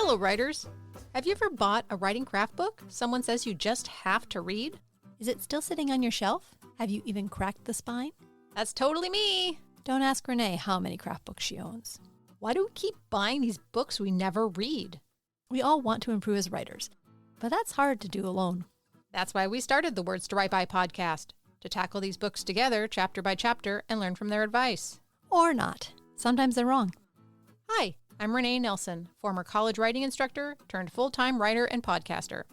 Hello, writers. Have you ever bought a writing craft book someone says you just have to read? Is it still sitting on your shelf? Have you even cracked the spine? That's totally me. Don't ask Renee how many craft books she owns. Why do we keep buying these books we never read? We all want to improve as writers, but that's hard to do alone. That's why we started the Words to Write By podcast, to tackle these books together, chapter by chapter, and learn from their advice. Or not. Sometimes they're wrong. Hi, I'm Renee Nelson, former college writing instructor turned full-time writer and podcaster.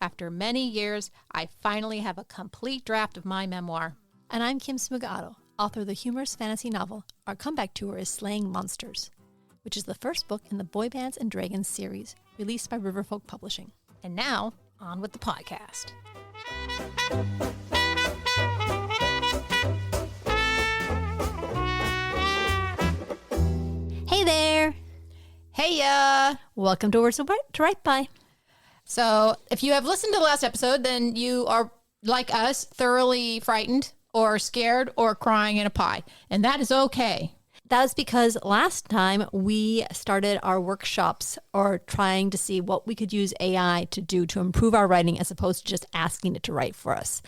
After many years, I finally have a complete draft of my memoir. And I'm Kim Smigado, author of the humorous fantasy novel Our Comeback Tour is Slaying Monsters, which is the first book in the Boy Bands and Dragons series, released by Riverfolk Publishing. And now, on with the podcast. Hey there! Hey, ya! Welcome to Words to Write By. So, if you have listened to the last episode, then you are, like us, thoroughly frightened or scared or crying in a pie. And that is okay. That is because last time we started our workshops or trying to see what we could use AI to do to improve our writing as opposed to just asking it to write for us.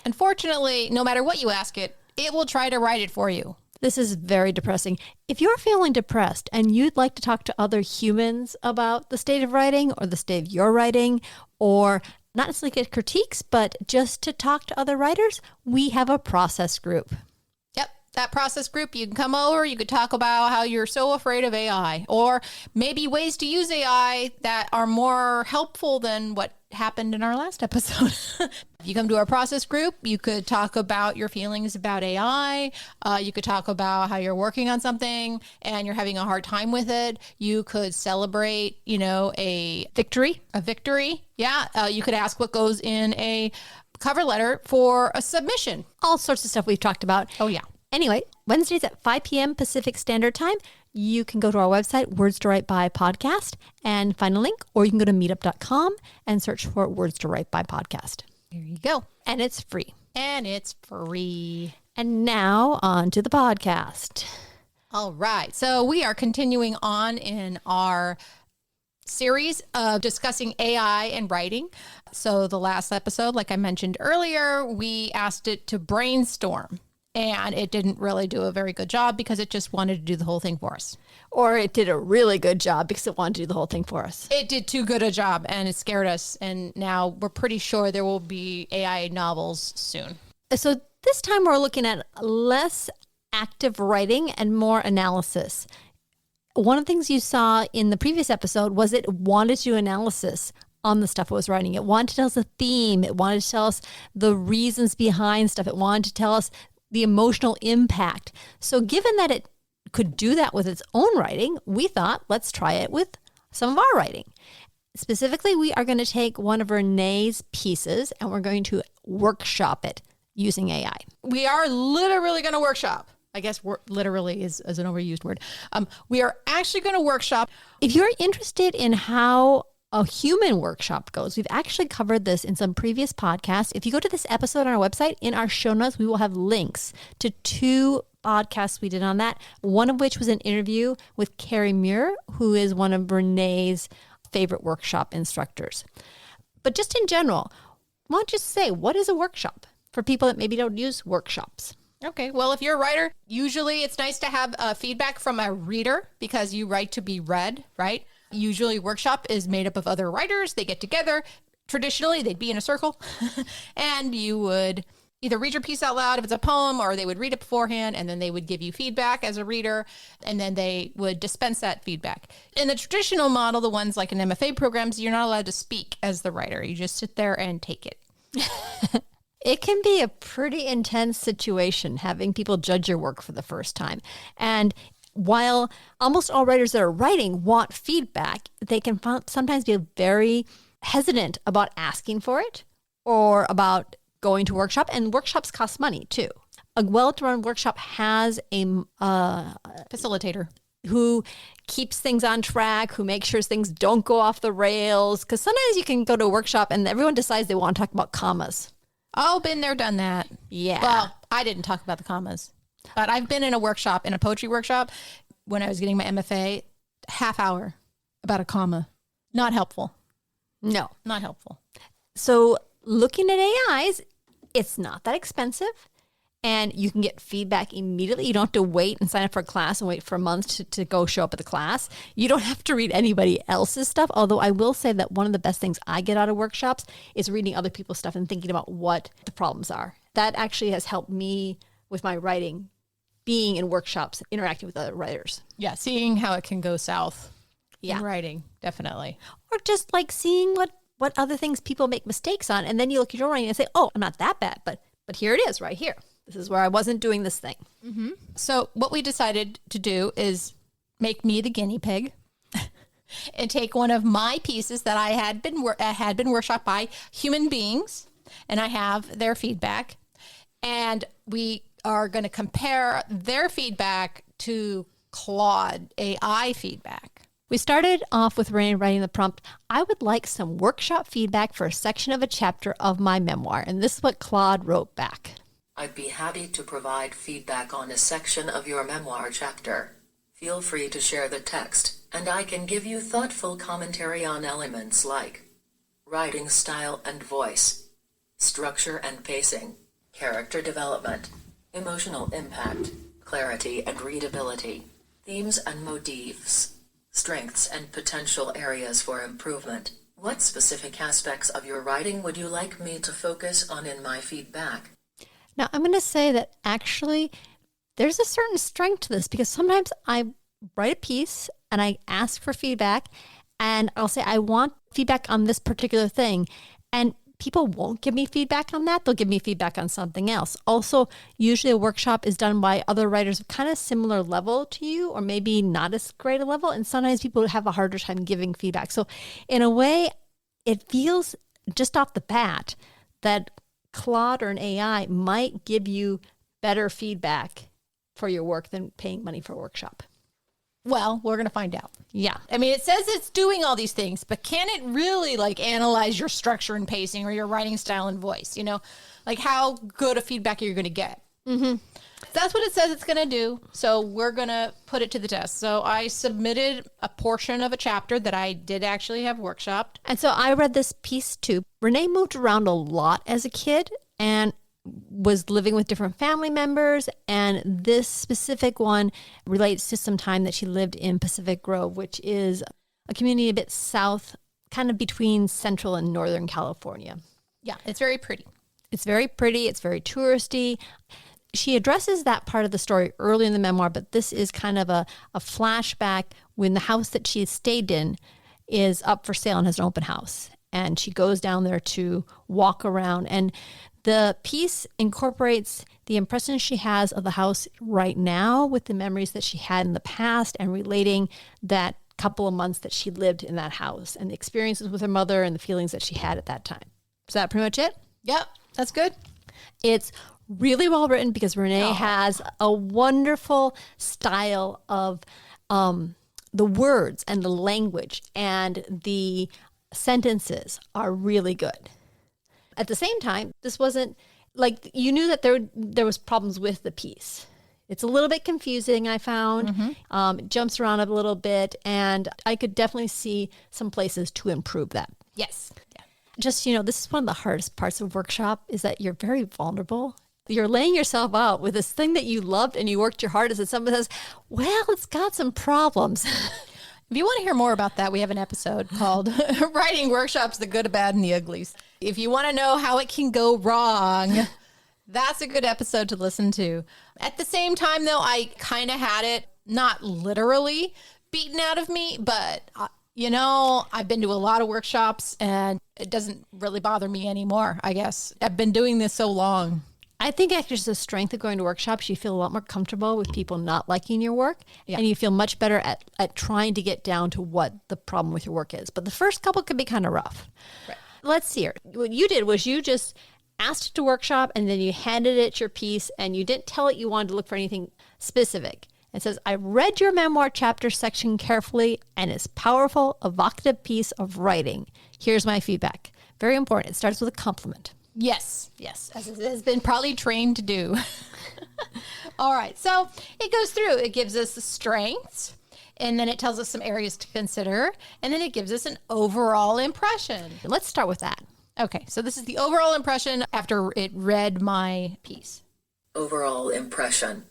Unfortunately, no matter what you ask it, it will try to write it for you. This is very depressing. If you're feeling depressed and you'd like to talk to other humans about the state of writing or the state of your writing, or not necessarily get critiques, but just to talk to other writers, we have a process group. Yep, that process group, you can come over, you could talk about how you're so afraid of AI, or maybe ways to use AI that are more helpful than what happened in our last episode. If you come to our process group, you could talk about your feelings about AI. You could talk about how you're working on something and you're having a hard time with it. You could celebrate, a victory. Yeah. You could ask what goes in a cover letter for a submission. All sorts of stuff we've talked about. Oh, yeah. Anyway, Wednesdays at 5 p.m. Pacific Standard Time, you can go to our website, Words to Write By Podcast, and find a link, or you can go to meetup.com and search for Words to Write By Podcast. There you go. And it's free. And now on to the podcast. All right. So we are continuing on in our series of discussing AI and writing. So the last episode, like I mentioned earlier, we asked it to brainstorm. And it didn't really do a very good job because it just wanted to do the whole thing for us. Or it did a really good job because it wanted to do the whole thing for us. It did too good a job and it scared us. And now we're pretty sure there will be AI novels soon. So this time we're looking at less active writing and more analysis. One of the things you saw in the previous episode was it wanted to do analysis on the stuff it was writing. It wanted to tell us a theme. It wanted to tell us the reasons behind stuff. It wanted to tell us the emotional impact. So given that it could do that with its own writing, we thought, let's try it with some of our writing. Specifically, we are going to take one of Renee's pieces and we're going to workshop it using AI. We are literally going to workshop. I guess literally is an overused word. We are actually going to workshop. If you're interested in how a human workshop goes, we've actually covered this in some previous podcasts. If you go to this episode on our website, in our show notes, we will have links to 2 podcasts we did on that. One of which was an interview with Carrie Muir, who is one of Renee's favorite workshop instructors. But just in general, why don't you say, what is a workshop for people that maybe don't use workshops? Okay, well, if you're a writer, usually it's nice to have feedback from a reader because you write to be read, right? Usually workshop is made up of other writers. They get together. Traditionally, they'd be in a circle and you would either read your piece out loud if it's a poem, or they would read it beforehand and then they would give you feedback as a reader and then they would dispense that feedback. In the traditional model, the ones like in MFA programs, you're not allowed to speak as the writer. You just sit there and take it. It can be a pretty intense situation having people judge your work for the first time. And while almost all writers that are writing want feedback, they can sometimes be very hesitant about asking for it or about going to workshop. And workshops cost money too. A well-run workshop has a facilitator who keeps things on track, who makes sure things don't go off the rails. Because sometimes you can go to a workshop and everyone decides they want to talk about commas. Oh, been there, done that. Yeah. Well, I didn't talk about the commas. But I've been in a workshop, in a poetry workshop, when I was getting my MFA, half hour about a comma. Not helpful. No. Not helpful. So looking at AIs, it's not that expensive. And you can get feedback immediately. You don't have to wait and sign up for a class and wait for a month to go show up at the class. You don't have to read anybody else's stuff. Although I will say that one of the best things I get out of workshops is reading other people's stuff and thinking about what the problems are. That actually has helped me with my writing, being in workshops, interacting with other writers. Yeah, seeing how it can go south Yeah. in writing, definitely. Or just like seeing what other things people make mistakes on. And then you look at your writing and say, oh, I'm not that bad, but here it is right here. This is where I wasn't doing this thing. Mm-hmm. So what we decided to do is make me the guinea pig and take one of my pieces that I had been workshopped by human beings, and I have their feedback, and we are going to compare their feedback to Claude AI feedback. We started off with Renee writing the prompt, I would like some workshop feedback for a section of a chapter of my memoir. And this is what Claude wrote back. I'd be happy to provide feedback on a section of your memoir chapter. Feel free to share the text, and I can give you thoughtful commentary on elements like writing style and voice, structure and pacing, character development, emotional impact, clarity and readability, themes and motifs, strengths and potential areas for improvement. What specific aspects of your writing would you like me to focus on in my feedback? Now, I'm going to say that actually there's a certain strength to this because sometimes I write a piece and I ask for feedback and I'll say, I want feedback on this particular thing. And people won't give me feedback on that. They'll give me feedback on something else. Also, usually a workshop is done by other writers of kind of similar level to you, or maybe not as great a level. And sometimes people have a harder time giving feedback. So in a way, it feels just off the bat that Claude or an AI might give you better feedback for your work than paying money for a workshop. Well, we're going to find out. Yeah. I mean, it says it's doing all these things, but can it really like analyze your structure and pacing or your writing style and voice? You know, like how good a feedback are you going to get? Mm-hmm. That's what it says it's going to do. So we're going to put it to the test. So I submitted a portion of a chapter that I did actually have workshopped. And so I read this piece too. Renee moved around a lot as a kid and was living with different family members. And this specific one relates to some time that she lived in Pacific Grove, which is a community a bit south, kind of between Central and Northern California. Yeah, it's very pretty. It's very pretty. It's very touristy. She addresses that part of the story early in the memoir, but this is kind of a flashback when the house that she stayed in is up for sale and has an open house. And she goes down there to walk around. And the piece incorporates the impression she has of the house right now with the memories that she had in the past and relating that couple of months that she lived in that house and the experiences with her mother and the feelings that she had at that time. Is that pretty much it? Yep, that's good. It's really well written because Renee has a wonderful style of the words and the language, and the sentences are really good. At the same time, this wasn't like you knew that there was problems with the piece. It's a little bit confusing, I found. Mm-hmm. It jumps around a little bit, and I could definitely see some places to improve that. Yes. Yeah. Just, this is one of the hardest parts of workshop is that you're very vulnerable. You're laying yourself out with this thing that you loved and you worked your hardest, and someone says, well, it's got some problems. If you want to hear more about that, we have an episode called Writing Workshops, the Good, the Bad, and the Uglies. If you want to know how it can go wrong, that's a good episode to listen to. At the same time, though, I kind of had it not literally beaten out of me, but, I've been to a lot of workshops and it doesn't really bother me anymore, I guess. I've been doing this so long. I think actually it's the strength of going to workshops. You feel a lot more comfortable with people not liking your work, and you feel much better at trying to get down to what the problem with your work is. But the first couple could be kind of rough. Right. Let's see here. What you did was you just asked it to workshop, and then you handed it your piece, and you didn't tell it you wanted to look for anything specific. It says, I read your memoir chapter section carefully, and it's powerful, evocative piece of writing. Here's my feedback. Very important. It starts with a compliment. Yes, as it has been probably trained to do. All right, so it goes through. It gives us the strengths. And then it tells us some areas to consider. And then it gives us an overall impression. Let's start with that. Okay, so this is the overall impression after it read my piece. Overall impression.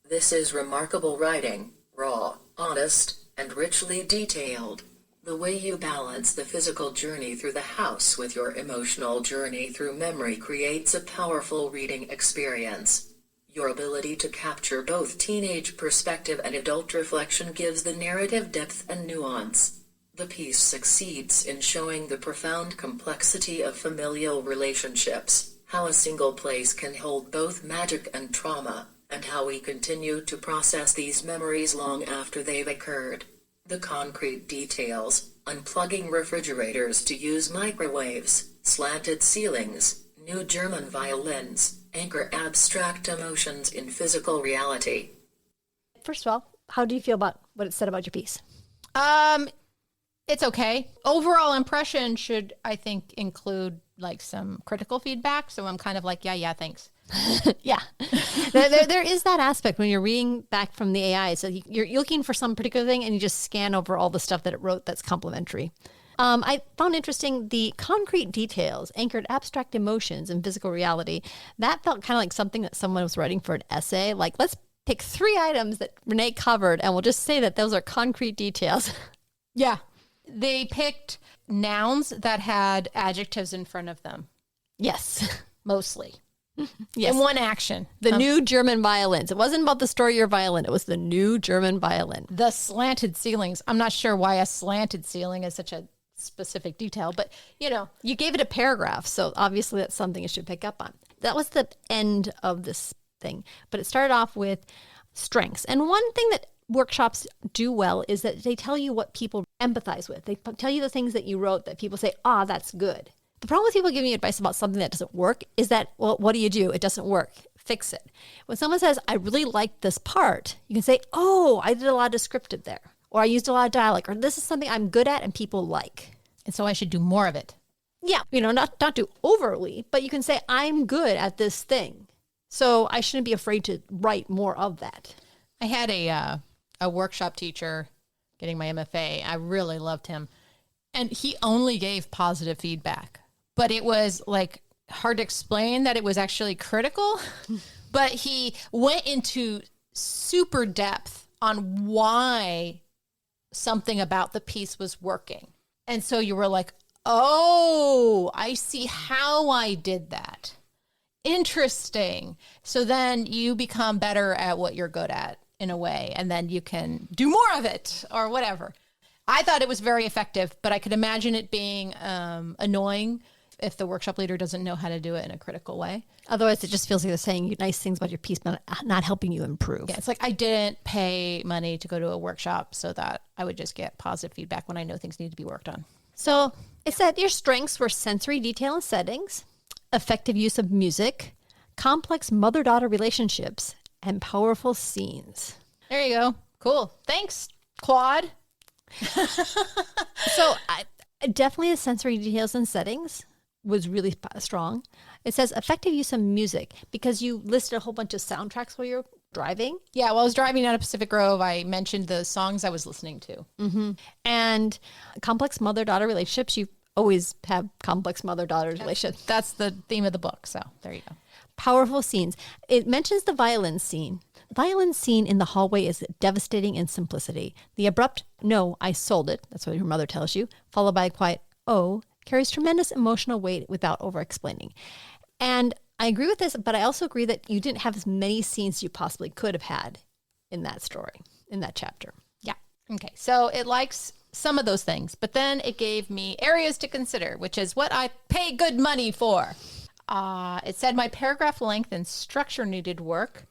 This is remarkable writing, raw, honest, and richly detailed. The way you balance the physical journey through the house with your emotional journey through memory creates a powerful reading experience. Your ability to capture both teenage perspective and adult reflection gives the narrative depth and nuance. The piece succeeds in showing the profound complexity of familial relationships, how a single place can hold both magic and trauma, and how we continue to process these memories long after they've occurred. The concrete details, unplugging refrigerators to use microwaves, slanted ceilings, new German violins, anchor abstract emotions in physical reality. First of all, how do you feel about what it said about your piece? It's okay. Overall impression should, I think, include like some critical feedback. So I'm kind of like, yeah, thanks. Yeah. there is that aspect when you're reading back from the AI. So you're looking for some particular thing and you just scan over all the stuff that it wrote that's complimentary. I found interesting the concrete details, anchored abstract emotions in physical reality. That felt kind of like something that someone was writing for an essay. Like, let's pick 3 items that Renee covered and we'll just say that those are concrete details. Yeah. They picked nouns that had adjectives in front of them. Yes. Mostly. Yes. In one action. The new German violins. It wasn't about the story of your violin. It was the new German violin. The slanted ceilings. I'm not sure why a slanted ceiling is such a specific detail, but You gave it a paragraph, so obviously that's something you should pick up on. That was the end of this thing. But it started off with strengths. And one thing that workshops do well is that they tell you what people empathize with. They tell you the things that you wrote that people say, that's good. The problem with people giving you advice about something that doesn't work is that, well, what do? It doesn't work. Fix it. When someone says, I really like this part, you can say, I did a lot of descriptive there, or I used a lot of dialogue, or this is something I'm good at and people like. And so I should do more of it. Yeah, not do overly, but you can say, I'm good at this thing. So I shouldn't be afraid to write more of that. I had a workshop teacher getting my MFA. I really loved him. And he only gave positive feedback. But it was like hard to explain that it was actually critical. But he went into super depth on why something about the piece was working. And so you were like, I see how I did that. Interesting. So then you become better at what you're good at in a way, and then you can do more of it or whatever. I thought it was very effective, but I could imagine it being annoying if the workshop leader doesn't know how to do it in a critical way. Otherwise, it just feels like they're saying nice things about your piece, but not helping you improve. Yeah, it's like I didn't pay money to go to a workshop so that I would just get positive feedback when I know things need to be worked on. So it said your strengths were sensory detail and settings, effective use of music, complex mother-daughter relationships, and powerful scenes. There you go. Cool. Thanks, Claude. So definitely the sensory details and settings was really strong. It says effective use of music because you listed a whole bunch of soundtracks while you're driving. Yeah, while I was driving out of Pacific Grove, I mentioned the songs I was listening to. Mm-hmm. And complex mother-daughter relationships, you always have complex mother-daughter relationships. That's the theme of the book, so there you go. Powerful scenes. It mentions the violin scene. The violin scene in the hallway is devastating in simplicity. The abrupt, no, I sold it, that's what your mother tells you, followed by a quiet, oh, carries tremendous emotional weight without over-explaining. And I agree with this, but I also agree that you didn't have as many scenes as you possibly could have had in that story, in that chapter. Yeah. Okay. So it likes some of those things, but then it gave me areas to consider, which is what I pay good money for. It said my paragraph length and structure needed work.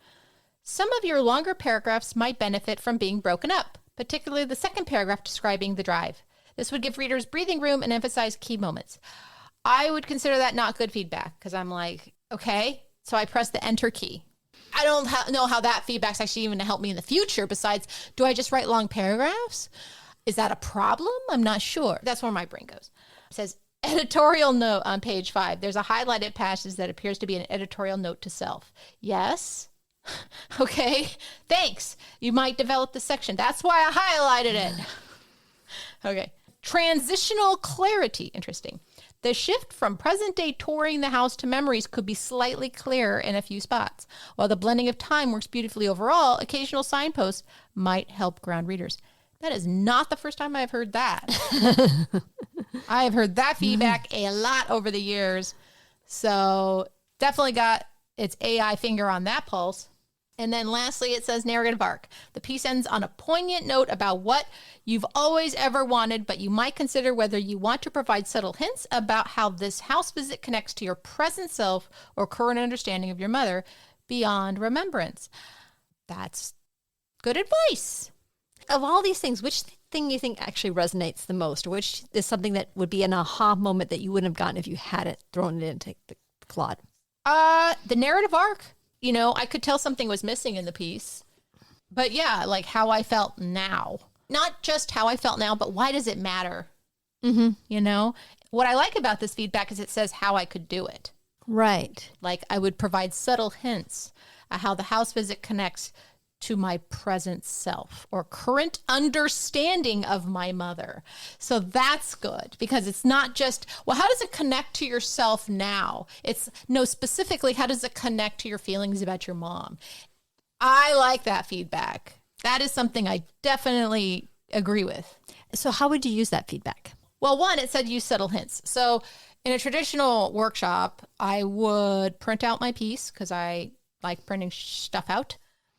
Some of your longer paragraphs might benefit from being broken up, particularly the second paragraph describing the drive. This would give readers breathing room and emphasize key moments. I would consider that not good feedback because I'm like, okay, so I press the enter key. I don't know how that feedback's actually even to help me in the future. Besides, do I just write long paragraphs? Is that a problem? I'm not sure. That's where my brain goes. It says, editorial note on page 5. There's a highlighted passage that appears to be an editorial note to self. Yes, Okay, thanks. You might develop this section. That's why I highlighted it. Okay. Transitional clarity. Interesting. The shift from present day touring the house to memories could be slightly clearer in a few spots. While the blending of time works beautifully overall, occasional signposts might help ground readers. That is not the first time I've heard that. I have heard that feedback a lot over the years. So definitely got its AI finger on that pulse. And then lastly, it says narrative arc. The piece ends on a poignant note about what you've always ever wanted, but you might consider whether you want to provide subtle hints about how this house visit connects to your present self or current understanding of your mother beyond remembrance. That's good advice. Of all these things, which thing you think actually resonates the most? Or which is something that would be an aha moment that you wouldn't have gotten if you hadn't thrown it into the Claude? The narrative arc. You know, I could tell something was missing in the piece. But yeah, like how I felt now. Not just how I felt now, but why does it matter? Mm-hmm. You know? What I like about this feedback is it says how I could do it. Right. Like I would provide subtle hints at how the house visit connects to my present self or current understanding of my mother. So that's good because it's not just, well, how does it connect to yourself now? It's no, specifically, how does it connect to your feelings about your mom? I like that feedback. That is something I definitely agree with. So how would you use that feedback? Well, one, it said use subtle hints. So in a traditional workshop, I would print out my piece because I like printing stuff out.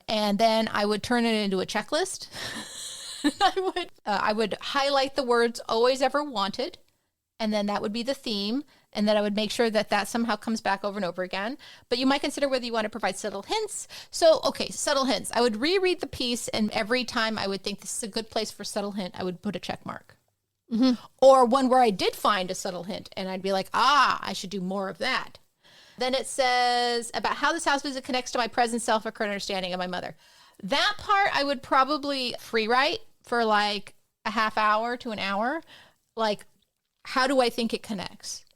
And then I would turn it into a checklist. I would highlight the words always ever wanted. And then that would be the theme. And then I would make sure that that somehow comes back over and over again. But you might consider whether you want to provide subtle hints. So, okay, subtle hints. I would reread the piece. And every time I would think this is a good place for subtle hint, I would put a check mark. Mm-hmm. Or one where I did find a subtle hint. And I'd be like, I should do more of that. Then it says about how this house visit connects to my present self or current understanding of my mother. That part I would probably free write for like a half hour to an hour. Like, how do I think it connects?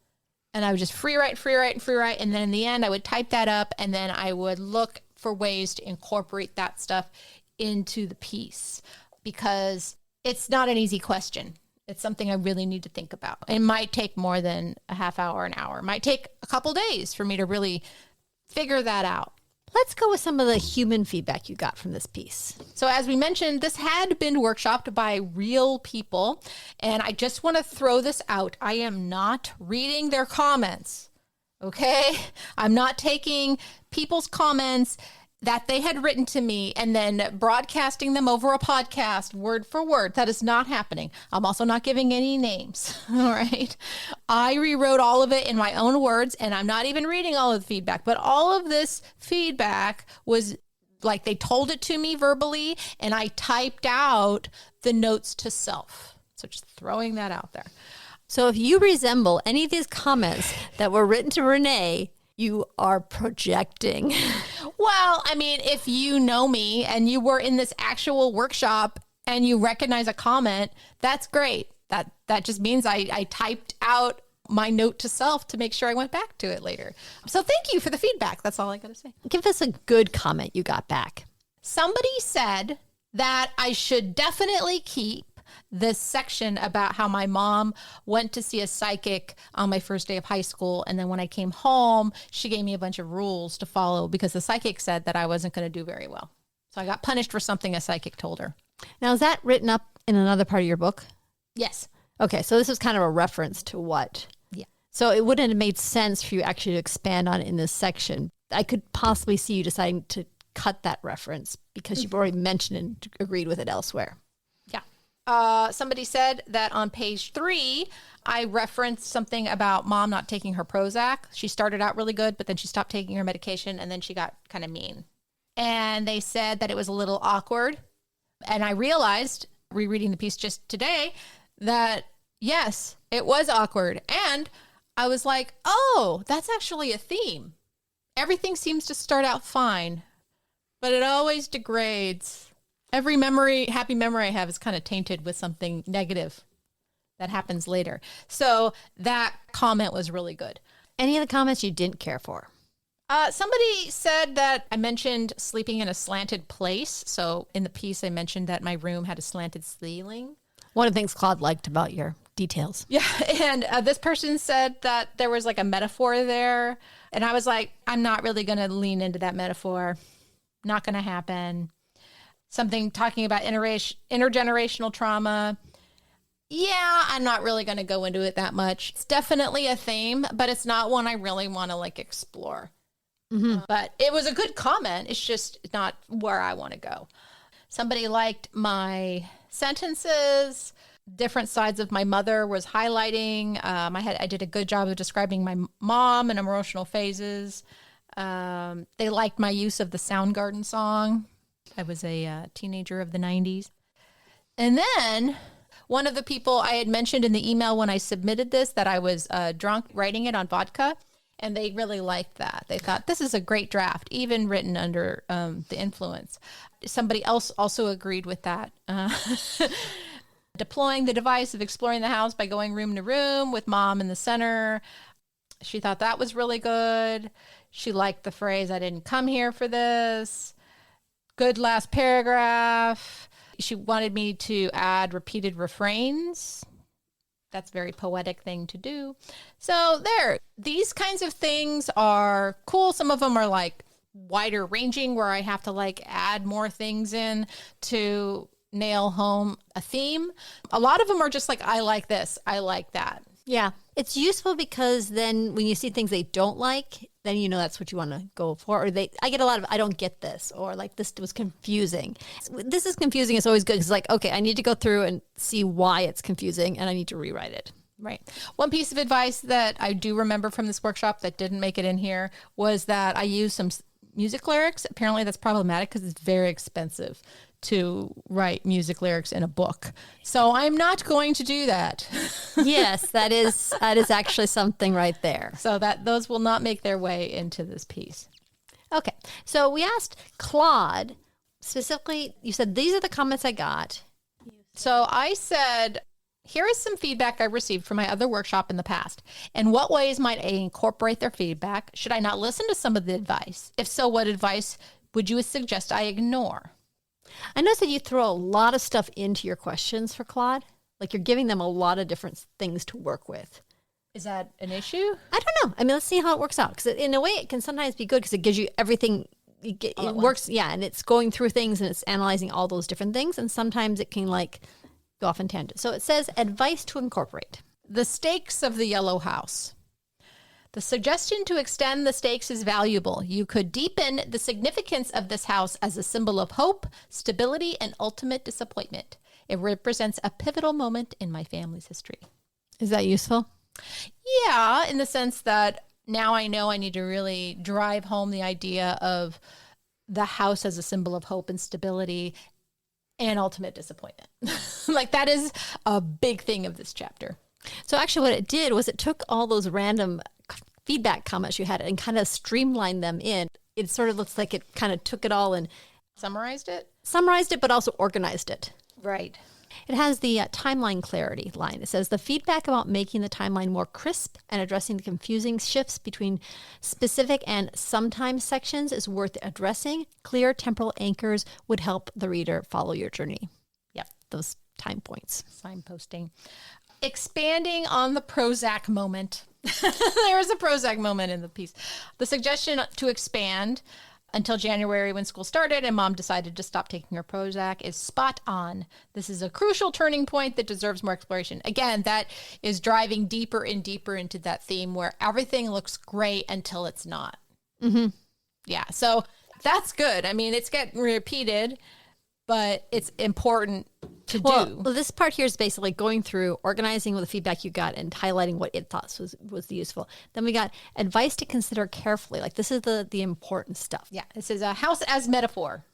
And I would just free write. And then in the end, I would type that up and then I would look for ways to incorporate that stuff into the piece because it's not an easy question. It's something I really need to think about. It might take more than a half hour, an hour. It might take a couple days for me to really figure that out. Let's go with some of the human feedback you got from this piece. So as we mentioned, this had been workshopped by real people. And I just want to throw this out. I am not reading their comments. Okay? I'm not taking people's comments that they had written to me and then broadcasting them over a podcast word for word. That is not happening. I'm also not giving any names. All right. I rewrote all of it in my own words and I'm not even reading all of the feedback, but all of this feedback was like they told it to me verbally and I typed out the notes to self. So just throwing that out there. So if you resemble any of these comments that were written to Renee, you are projecting. Well, I mean, if you know me and you were in this actual workshop and you recognize a comment, that's great. That just means I typed out my note to self to make sure I went back to it later. So thank you for the feedback. That's all I got to say. Give us a good comment you got back. Somebody said that I should definitely keep this section about how my mom went to see a psychic on my first day of high school. And then when I came home, she gave me a bunch of rules to follow because the psychic said that I wasn't going to do very well. So I got punished for something a psychic told her. Now, is that written up in another part of your book? Yes. Okay, so this is kind of a reference to what? Yeah. So it wouldn't have made sense for you actually to expand on it in this section. I could possibly see you deciding to cut that reference because you've already mentioned and agreed with it elsewhere. Somebody said that on page 3, I referenced something about mom not taking her Prozac. She started out really good, but then she stopped taking her medication and then she got kind of mean. And they said that it was a little awkward. And I realized, rereading the piece just today, that yes, it was awkward. And I was like, oh, that's actually a theme. Everything seems to start out fine, but it always degrades. Every happy memory I have is kind of tainted with something negative that happens later. So that comment was really good. Any of the comments you didn't care for? Somebody said that I mentioned sleeping in a slanted place. So in the piece, I mentioned that my room had a slanted ceiling. One of the things Claude liked about your details. Yeah. And this person said that there was like a metaphor there. And I was like, I'm not really going to lean into that metaphor. Not going to happen. Something talking about intergenerational trauma. Yeah, I'm not really going to go into it that much. It's definitely a theme, but it's not one I really want to like explore. But it was a good comment. It's just not where I want to go. Somebody liked my sentences. Different sides of my mother was highlighting. I did a good job of describing my mom and emotional phases. They liked my use of the Soundgarden song. I was a teenager of the 90s. And then one of the people I had mentioned in the email when I submitted this that I was drunk writing it on vodka. And they really liked that. They thought, this is a great draft, even written under the influence. Somebody else also agreed with that. Deploying the device of exploring the house by going room to room with mom in the center. She thought that was really good. She liked the phrase, I didn't come here for this. Good last paragraph. She wanted me to add repeated refrains. That's a very poetic thing to do. So these kinds of things are cool. Some of them are like wider ranging where I have to like add more things in to nail home a theme. A lot of them are just like, I like this, I like that. Yeah. It's useful because then when you see things they don't like, then you know that's what you want to go for. Or I get a lot of, I don't get this, or like, this was confusing. This is confusing. It's always good. It's like, okay, I need to go through and see why it's confusing and I need to rewrite it. Right. One piece of advice that I do remember from this workshop that didn't make it in here was that I used some music lyrics. Apparently that's problematic because it's very expensive to write music lyrics in a book. So I'm not going to do that. Yes, that is actually something right there. So that those will not make their way into this piece. Okay. So we asked Claude specifically, you said, these are the comments I got. So I said, here is some feedback I received from my other workshop in the past. In what ways might I incorporate their feedback? Should I not listen to some of the advice? If so, what advice would you suggest I ignore? I noticed that you throw a lot of stuff into your questions for Claude. Like you're giving them a lot of different things to work with. Is that an issue? I don't know. I mean, let's see how it works out. Because in a way, it can sometimes be good because it gives you everything. It works, yeah, and it's going through things and it's analyzing all those different things. And sometimes it can like go off in tangents. So it says advice to incorporate. The stakes of the yellow house. The suggestion to extend the stakes is valuable. You could deepen the significance of this house as a symbol of hope, stability, and ultimate disappointment. It represents a pivotal moment in my family's history. Is that useful? Yeah, in the sense that now I know I need to really drive home the idea of the house as a symbol of hope and stability and ultimate disappointment. Like that is a big thing of this chapter. So actually what it did was it took all those random feedback comments you had and kind of streamlined them in. It sort of looks like it kind of took it all and Summarized it, but also organized it. right? It has the timeline clarity line. It says the feedback about making the timeline more crisp and addressing the confusing shifts between specific and sometimes sections is worth addressing. Clear temporal anchors would help the reader follow your journey. Yep. Those time points. Signposting. Expanding on the Prozac moment. There is a Prozac moment in the piece. The suggestion to expand until January when school started and mom decided to stop taking her Prozac is spot on. This is a crucial turning point that deserves more exploration. Again, that is driving deeper and deeper into that theme where everything looks great until it's not. Mm-hmm. Yeah, so that's good. I mean, it's getting repeated, but it's important to do. Well, this part here is basically going through, organizing with the feedback you got and highlighting what it thought was useful. Then we got advice to consider carefully. Like this is the important stuff. Yeah, this is a house as metaphor.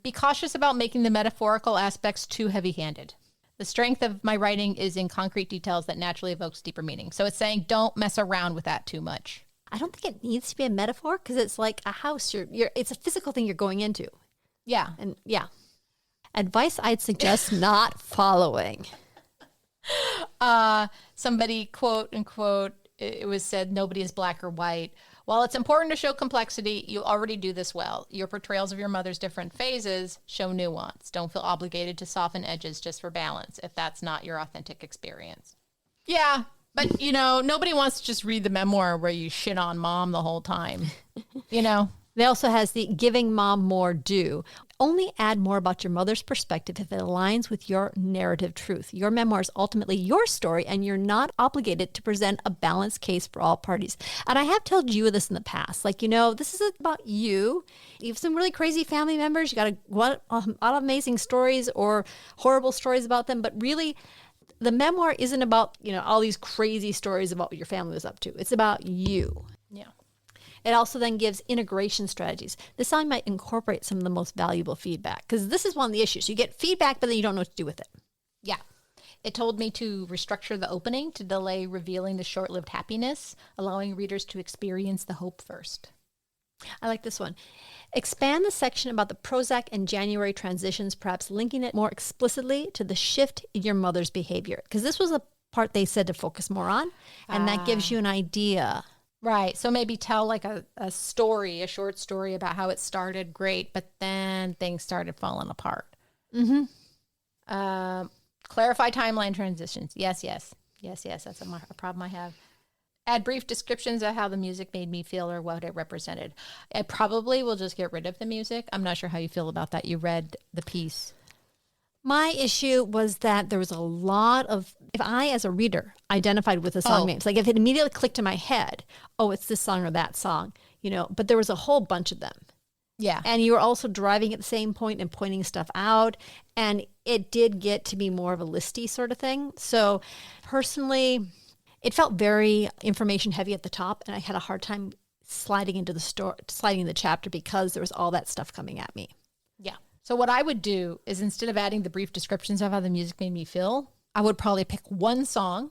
Be cautious about making the metaphorical aspects too heavy-handed. The strength of my writing is in concrete details that naturally evokes deeper meaning. So it's saying don't mess around with that too much. I don't think it needs to be a metaphor because it's like a house. It's a physical thing you're going into. Yeah. And yeah. Advice I'd suggest not following. Somebody, quote unquote, it was said nobody is black or white. While it's important to show complexity, you already do this well. Your portrayals of your mother's different phases show nuance. Don't feel obligated to soften edges just for balance if that's not your authentic experience. Yeah, but, nobody wants to just read the memoir where you shit on mom the whole time, It also has the giving mom more due. Only add more about your mother's perspective if it aligns with your narrative truth. Your memoir is ultimately your story, and you're not obligated to present a balanced case for all parties. And I have told you this in the past. This is about you. You have some really crazy family members. You got a lot of amazing stories or horrible stories about them. But really, the memoir isn't about, all these crazy stories about what your family was up to. It's about you. Yeah. It also then gives integration strategies. This song might incorporate some of the most valuable feedback, because this is one of the issues. You get feedback, but then you don't know what to do with it. Yeah. It told me to restructure the opening to delay revealing the short-lived happiness, allowing readers to experience the hope first. I like this one. Expand the section about the Prozac and January transitions, perhaps linking it more explicitly to the shift in your mother's behavior, because this was a part they said to focus more on, and that gives you an idea. Right. So maybe tell like a story, a short story about how it started great, but then things started falling apart. Mm-hmm. Clarify timeline transitions. Yes. That's a problem I have. Add brief descriptions of how the music made me feel or what it represented. I probably will just get rid of the music. I'm not sure how you feel about that. You read the piece. My issue was that there was a lot of, if I, as a reader, identified with the song names, like if it immediately clicked in my head, it's this song or that song, but there was a whole bunch of them. Yeah. And you were also driving at the same point and pointing stuff out. And it did get to be more of a listy sort of thing. So personally, it felt very information heavy at the top. And I had a hard time sliding into the chapter because there was all that stuff coming at me. Yeah. So what I would do is, instead of adding the brief descriptions of how the music made me feel, I would probably pick one song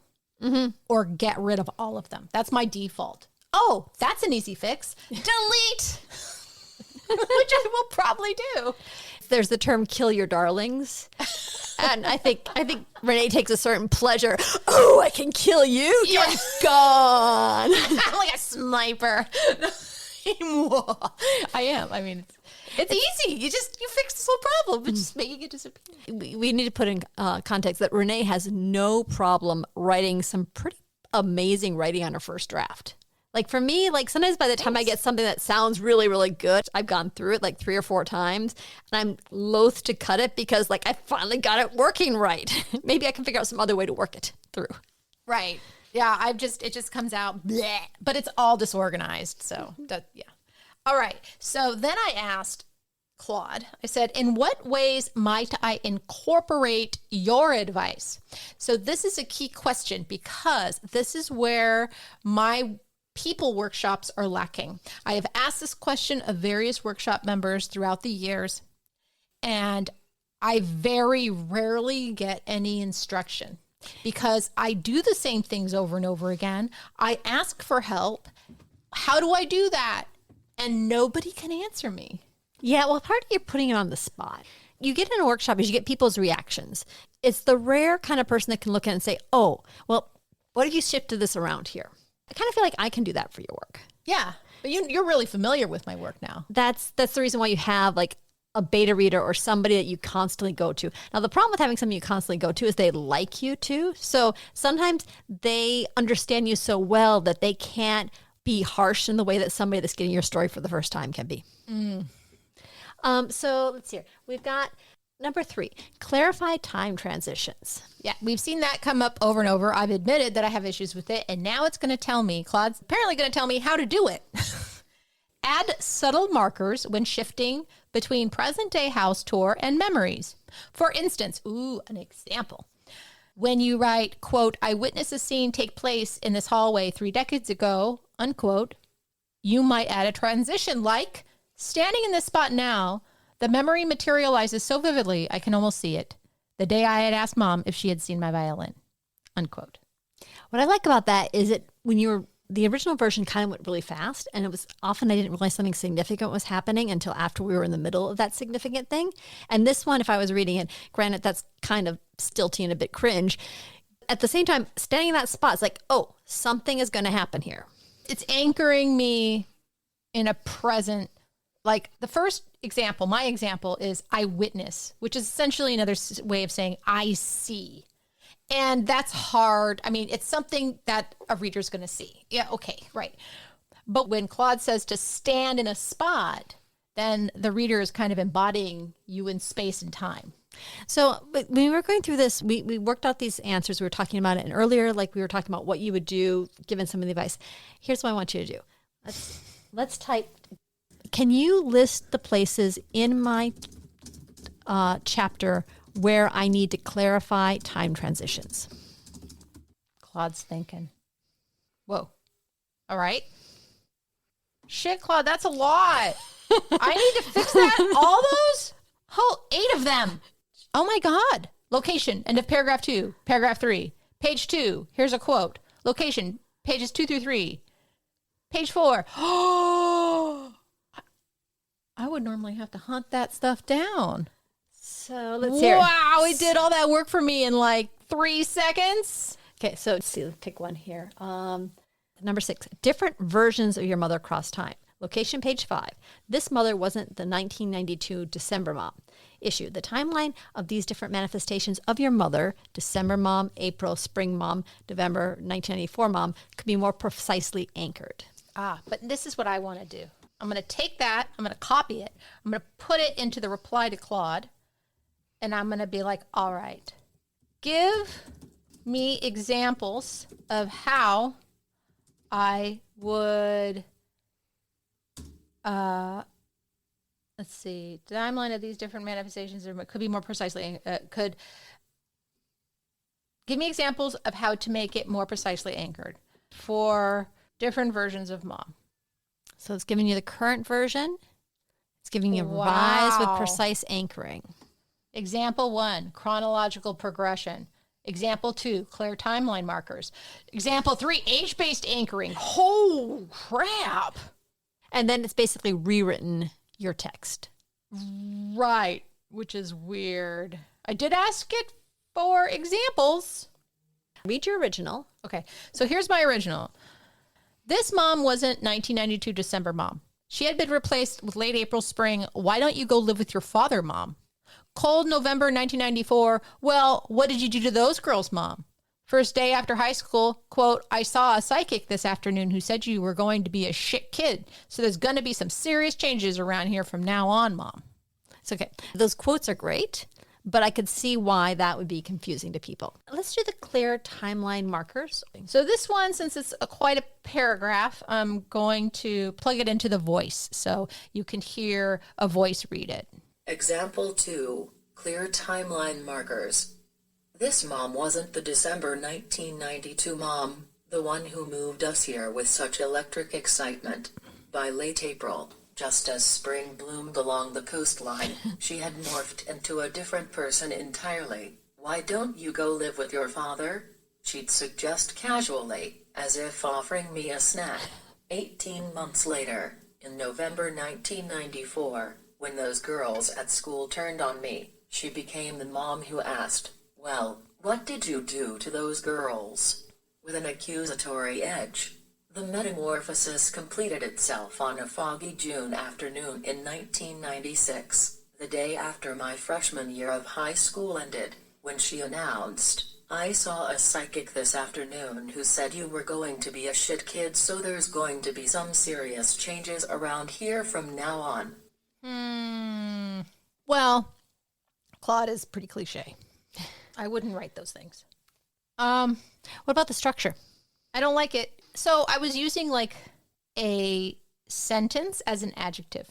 or get rid of all of them. That's my default. Oh, that's an easy fix. Delete, which I will probably do. There's the term "kill your darlings," and I think Renee takes a certain pleasure. Oh, I can kill you. You're gone. I'm like a sniper. I am. I mean, it's easy. You fix this whole problem, but just making it disappear. We need to put in context that Renee has no problem writing some pretty amazing writing on her first draft. Like for me, sometimes by the time I get something that sounds really, really good, I've gone through it 3 or 4 times, and I'm loath to cut it because I finally got it working right. Maybe I can figure out some other way to work it through. Right. Yeah. It just comes out, bleh, but it's all disorganized. So yeah. All right. So then I asked Claude, I said, in what ways might I incorporate your advice? So this is a key question, because this is where my people workshops are lacking. I have asked this question of various workshop members throughout the years, and I very rarely get any instruction because I do the same things over and over again. I ask for help. How do I do that? And nobody can answer me. Yeah, well, part of you putting it on the spot. You get in a workshop is you get people's reactions. It's the rare kind of person that can look at it and say, oh, well, what if you shifted this around here? I kind of feel like I can do that for your work. Yeah, but you're really familiar with my work now. That's the reason why you have a beta reader or somebody that you constantly go to. Now, the problem with having somebody you constantly go to is they like you too. So sometimes they understand you so well that they can't be harsh in the way that somebody that's getting your story for the first time can be. So let's see here. We've got number 3, clarify time transitions. Yeah, we've seen that come up over and over. I've admitted that I have issues with it, and now it's going to tell me, Claude's apparently going to tell me how to do it. Add subtle markers when shifting between present-day house tour and memories. For instance, an example. When you write, quote, I witnessed a scene take place in this hallway 3 decades ago, unquote, you might add a transition like, standing in this spot now, the memory materializes so vividly, I can almost see it. The day I had asked Mom if she had seen my violin, unquote. What I like about that is the original version kind of went really fast, and it was often I didn't realize something significant was happening until after we were in the middle of that significant thing. And this one, if I was reading it, granted that's kind of stilty and a bit cringe, at the same time, standing in that spot, it's like, oh, something is going to happen here. It's anchoring me in a present. Like the first example, my example is I witness, which is essentially another way of saying I see. And that's hard. I mean, it's something that a reader's going to see. Yeah, okay, right. But when Claude says to stand in a spot, then the reader is kind of embodying you in space and time. So when we were going through this, we worked out these answers. We were talking about it. And earlier, like we were talking about what you would do given some of the advice. Here's what I want you to do. Let's type. Can you list the places in my chapter where I need to clarify time transitions? Claude's thinking. Whoa. All right. Shit, Claude, that's a lot. I need to fix that. All those? Whole 8 of them. Oh my God. Location, end of paragraph 2. Paragraph 3. Page 2. Here's a quote. Location, pages 2 through 3. Page 4. Oh, I would normally have to hunt that stuff down. So let's hear. Wow, it did all that work for me in like 3 seconds. Okay, so let's see. Let's pick one here. Number 6. Different versions of your mother across time. Location, page 5. This mother wasn't the 1992 December mom. Issue. The timeline of these different manifestations of your mother, December mom, April, spring mom, November 1994 mom, could be more precisely anchored. But this is what I want to do. I'm going to take that. I'm going to copy it. I'm going to put it into the reply to Claude. And I'm going to be like, all right, give me examples of how I would... let's see. Timeline of these different manifestations could be more precisely. Could give me examples of how to make it more precisely anchored for different versions of mom. So it's giving you the current version. It's giving you revised with precise anchoring. Example 1, chronological progression. Example 2, clear timeline markers. Example 3, age-based anchoring. Oh, crap. And then it's basically rewritten your text. Right, which is weird. I did ask it for examples. Read your original. Okay, so here's my original. This mom wasn't 1992 December mom. She had been replaced with late April, spring. Why don't you go live with your father, mom? Cold November 1994. Well, what did you do to those girls, mom? First day after high school, quote, I saw a psychic this afternoon who said you were going to be a shit kid. So there's going to be some serious changes around here from now on, mom. It's okay. Those quotes are great, but I could see why that would be confusing to people. Let's do the clear timeline markers. So this one, since it's quite a paragraph, I'm going to plug it into the voice so you can hear a voice read it. Example 2, clear timeline markers. This mom wasn't the December 1992 mom, the one who moved us here with such electric excitement. By late April, just as spring bloomed along the coastline, she had morphed into a different person entirely. Why don't you go live with your father? She'd suggest casually, as if offering me a snack. 18 months later, in November 1994, when those girls at school turned on me, she became the mom who asked, well, what did you do to those girls? With an accusatory edge. The metamorphosis completed itself on a foggy June afternoon in 1996, the day after my freshman year of high school ended, when she announced, I saw a psychic this afternoon who said you were going to be a shit kid, so there's going to be some serious changes around here from now on. Well, Claude is pretty cliche. I wouldn't write those things. What about the structure? I don't like it. So I was using like a sentence as an adjective.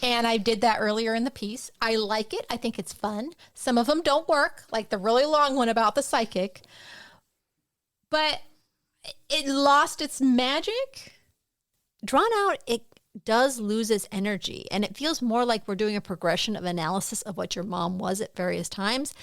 And I did that earlier in the piece. I like it. I think it's fun. Some of them don't work, like the really long one about the psychic. But it lost its magic. Drawn out, it does lose its energy, and it feels more like we're doing a progression of analysis of what your mom was at various times.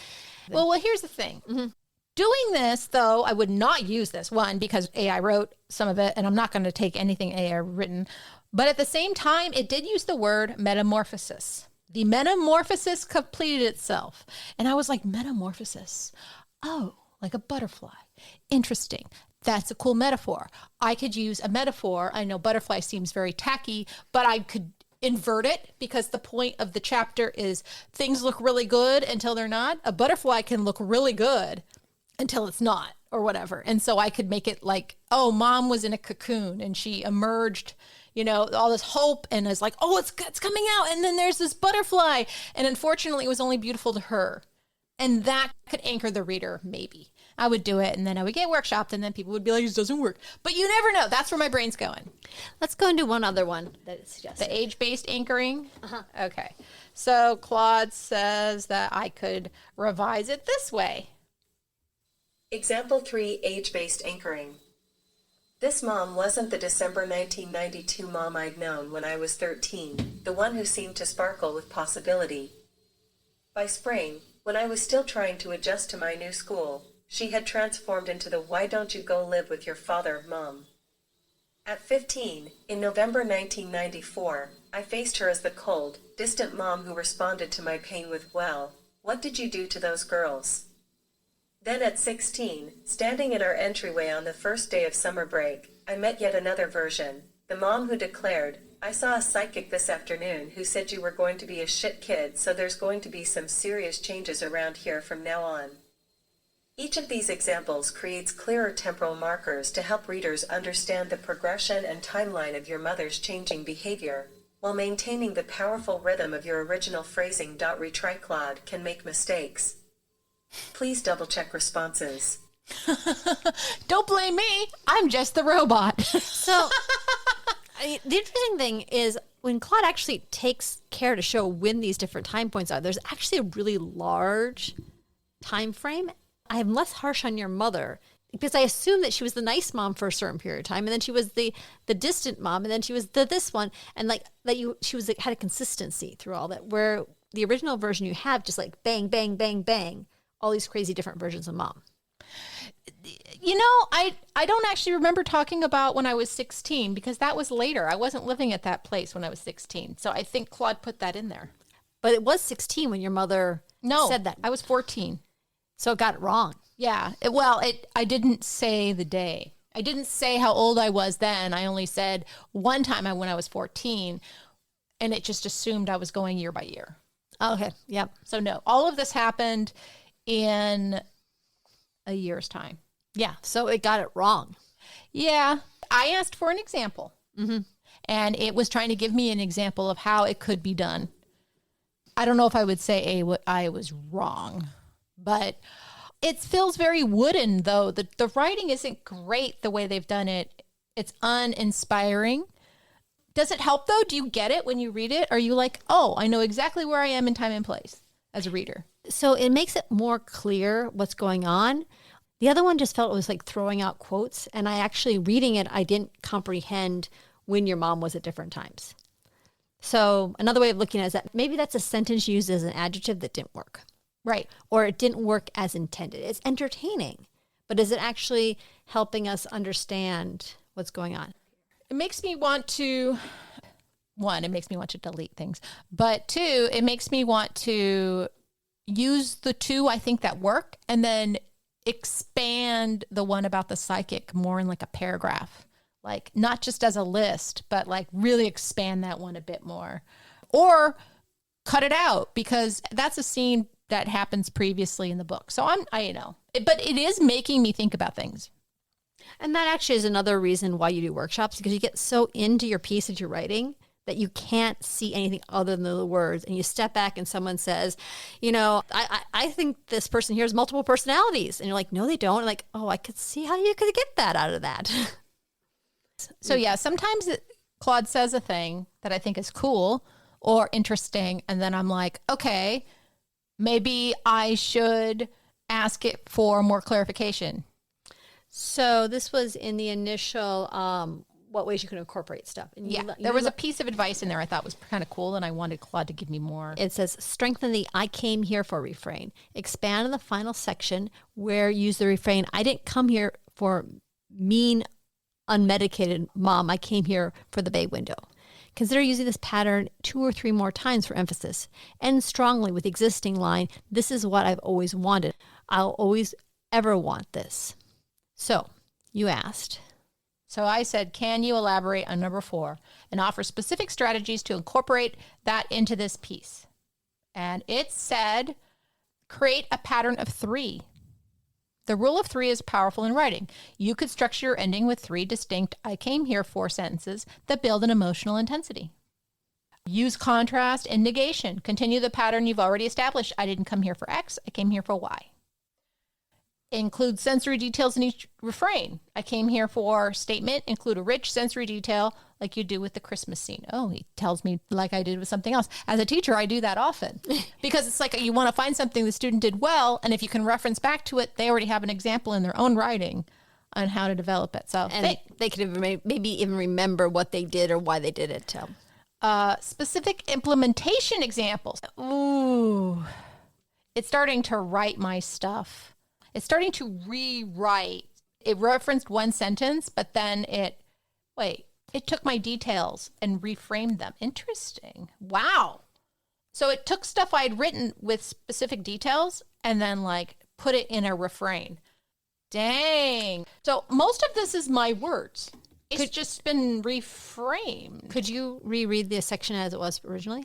Well, here's the thing. Mm-hmm. Doing this, though, I would not use this, one, because AI wrote some of it, and I'm not going to take anything AI written. But at the same time, it did use the word metamorphosis. The metamorphosis completed itself. And I was like, metamorphosis? Oh, like a butterfly. Interesting. That's a cool metaphor. I could use a metaphor. I know butterfly seems very tacky, but I could invert it because the point of the chapter is things look really good until they're not. A butterfly can look really good until it's not or whatever. And so I could make it like, oh, mom was in a cocoon and she emerged, all this hope and is like, oh, it's coming out. And then there's this butterfly. And unfortunately, it was only beautiful to her. And that could anchor the reader, maybe. I would do it, and then I would get workshopped, and then people would be like, this doesn't work. But you never know. That's where my brain's going. Let's go into one other one that is suggested. The age-based anchoring? Uh-huh. Okay. So Claude says that I could revise it this way. Example 3, age-based anchoring. This mom wasn't the December 1992 mom I'd known when I was 13, the one who seemed to sparkle with possibility. By spring, when I was still trying to adjust to my new school, she had transformed into the why don't you go live with your father mom. At 15, in November 1994, I faced her as the cold, distant mom who responded to my pain with, well, what did you do to those girls? Then at 16, standing in our entryway on the first day of summer break, I met yet another version, the mom who declared, I saw a psychic this afternoon who said you were going to be a shit kid, so there's going to be some serious changes around here from now on. Each of these examples creates clearer temporal markers to help readers understand the progression and timeline of your mother's changing behavior, while maintaining the powerful rhythm of your original phrasing. Retry Claude can make mistakes. Please double-check responses. Don't blame me. I'm just the robot. So the interesting thing is when Claude actually takes care to show when these different time points are, there's actually a really large time frame. I am less harsh on your mother because I assume that she was the nice mom for a certain period of time, and then she was the distant mom, and then she was this one, and like that she was had a consistency through all that. Where the original version you have just like bang, bang, bang, bang, all these crazy different versions of mom. I don't actually remember talking about when I was 16 because that was later. I wasn't living at that place when I was 16. So I think Claude put that in there. But it was 16 when your mother said that. I was 14. So it got it wrong. Yeah. I didn't say the day. I didn't say how old I was then. I only said one time when I was 14, and it just assumed I was going year by year. Oh, okay. Yep. So no, all of this happened in a year's time. Yeah. So it got it wrong. Yeah. I asked for an example. Mm-hmm. And it was trying to give me an example of how it could be done. I don't know if I would say I was wrong, but it feels very wooden, though. The writing isn't great the way they've done it. It's uninspiring. Does it help, though? Do you get it when you read it? Are you like, oh, I know exactly where I am in time and place as a reader? So it makes it more clear what's going on. The other one just felt it was like throwing out quotes. And I actually, reading it, I didn't comprehend when your mom was at different times. So another way of looking at it is that maybe that's a sentence used as an adjective that didn't work. Right. Or it didn't work as intended. It's entertaining, but is it actually helping us understand what's going on? It makes me want to, one, it makes me want to delete things. But two, it makes me want to use the two I think that work and then expand the one about the psychic more in like a paragraph. Like not just as a list, but like really expand that one a bit more. Or cut it out because that's a scene that happens previously in the book. So but it is making me think about things. And that actually is another reason why you do workshops, because you get so into your piece that you're writing that you can't see anything other than the words. And you step back and someone says, I think this person here has multiple personalities. And you're like, no, they don't. And like, oh, I could see how you could get that out of that. So yeah, sometimes Claude says a thing that I think is cool or interesting. And then I'm like, okay, maybe I should ask it for more clarification. So this was in the initial, what ways you could incorporate stuff. And there was a piece of advice in there I thought was kind of cool, and I wanted Claude to give me more. It says, strengthen the I came here for refrain. Expand on the final section where use the refrain, I didn't come here for mean, unmedicated mom. I came here for the bay window. Consider using this pattern 2 or 3 more times for emphasis. End strongly with the existing line, this is what I've always wanted. I'll always ever want this? So you asked. So I said, can you elaborate on number 4 and offer specific strategies to incorporate that into this piece? And it said, create a pattern of 3. The rule of 3 is powerful in writing. You could structure your ending with 3 distinct I came here for sentences that build an emotional intensity. Use contrast and negation. Continue the pattern you've already established. I didn't come here for X, I came here for Y. Include sensory details in each refrain. I came here for statement. Include a rich sensory detail like you do with the Christmas scene. Oh, he tells me like I did with something else. As a teacher, I do that often because it's like you want to find something the student did well, and if you can reference back to it, they already have an example in their own writing on how to develop it. So And they could maybe even remember what they did or why they did it. specific implementation examples. Ooh, it's starting to write my stuff. It's starting to rewrite. It referenced one sentence, but then it took my details and reframed them. Interesting. Wow. So it took stuff I'd written with specific details and then like put it in a refrain. Dang. So most of this is my words. It's just been reframed. Could you reread the section as it was originally?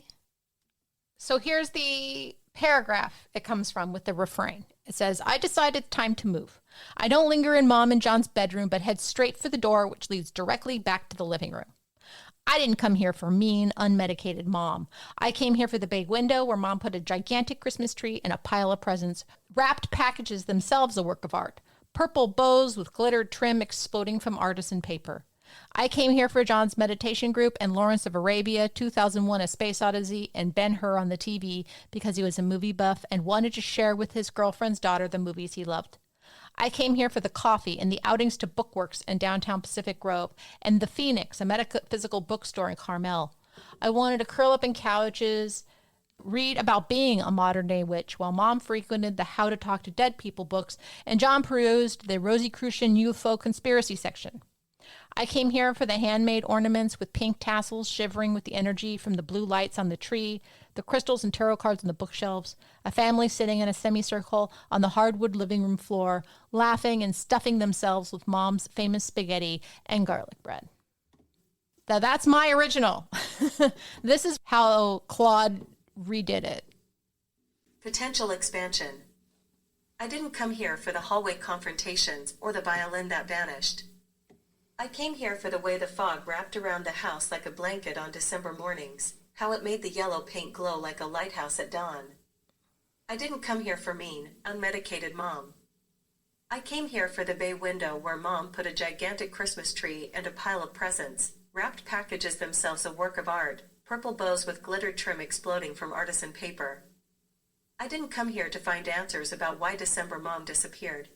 So here's the paragraph it comes from with the refrain. It says, I decided time to move. I don't linger in Mom and John's bedroom, but head straight for the door, which leads directly back to the living room. I didn't come here for mean, unmedicated Mom. I came here for the bay window where Mom put a gigantic Christmas tree and a pile of presents. Wrapped packages themselves a work of art. Purple bows with glittered trim exploding from artisan paper. I came here for John's meditation group and Lawrence of Arabia, 2001: A Space Odyssey, and Ben-Hur on the TV because he was a movie buff and wanted to share with his girlfriend's daughter the movies he loved. I came here for the coffee and the outings to Bookworks in downtown Pacific Grove and the Phoenix, a metaphysical bookstore in Carmel. I wanted to curl up in couches, read about being a modern-day witch while Mom frequented the How to Talk to Dead People books and John perused the Rosicrucian UFO conspiracy section. I came here for the handmade ornaments with pink tassels shivering with the energy from the blue lights on the tree, the crystals and tarot cards on the bookshelves, a family sitting in a semicircle on the hardwood living room floor, laughing and stuffing themselves with Mom's famous spaghetti and garlic bread. Now that's my original. This is how Claude redid it. Potential expansion. I didn't come here for the hallway confrontations or the violin that vanished. I came here for the way the fog wrapped around the house like a blanket on December mornings, how it made the yellow paint glow like a lighthouse at dawn. I didn't come here for mean, unmedicated Mom. I came here for the bay window where Mom put a gigantic Christmas tree and a pile of presents, wrapped packages themselves a work of art, purple bows with glittered trim exploding from artisan paper. I didn't come here to find answers about why December Mom disappeared.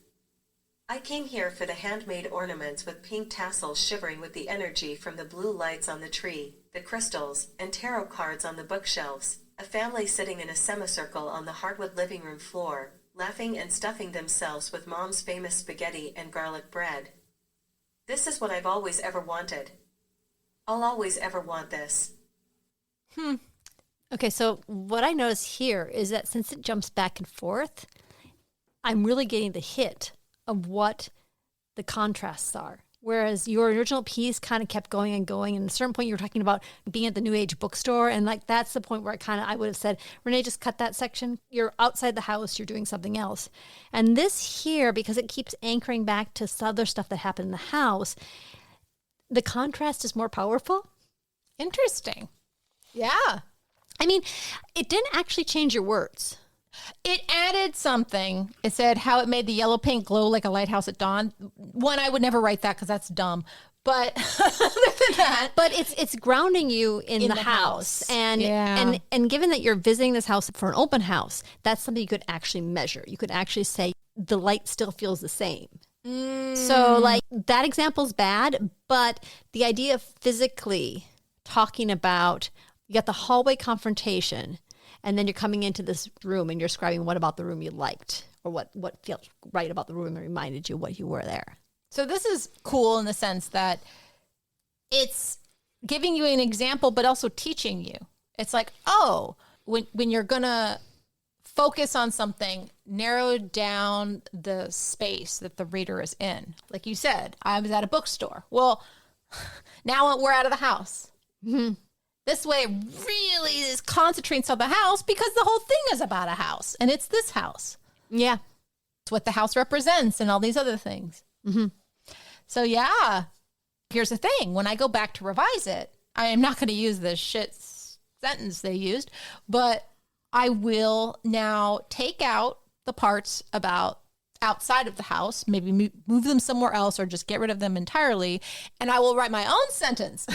I came here for the handmade ornaments with pink tassels shivering with the energy from the blue lights on the tree, the crystals, and tarot cards on the bookshelves, a family sitting in a semicircle on the hardwood living room floor, laughing and stuffing themselves with Mom's famous spaghetti and garlic bread. This is what I've always ever wanted. I'll always ever want this. Okay, so what I notice here is that since it jumps back and forth, I'm really getting the hit of what the contrasts are. Whereas your original piece kind of kept going and going. And at a certain point, you were talking about being at the New Age bookstore. And like, that's the point where I would have said, Renee, just cut that section. You're outside the house. You're doing something else. And this here, because it keeps anchoring back to other stuff that happened in the house, the contrast is more powerful. Interesting. Yeah. I mean, it didn't actually change your words. It added something. It said how it made the yellow paint glow like a lighthouse at dawn. One, I would never write that because that's dumb. But other than that, but it's grounding you in the house. And given that you're visiting this house for an open house, that's something you could actually measure. You could actually say the light still feels the same. So like that example's bad, but the idea of physically talking about, you got the hallway confrontation, and then you're coming into this room and you're describing what about the room you liked or what felt right about the room and reminded you what you were there. So this is cool in the sense that it's giving you an example, but also teaching you. It's like, oh, when you're going to focus on something, narrow down the space that the reader is in. Like you said, I was at a bookstore. Well, now we're out of the house. Mm-hmm. This way it really is concentrates on the house because the whole thing is about a house, and it's this house. Yeah. It's what the house represents and all these other things. Mm-hmm. So yeah, here's the thing. When I go back to revise it, I am not going to use the shit sentence they used, but I will now take out the parts about outside of the house, maybe move them somewhere else or just get rid of them entirely. And I will write my own sentence,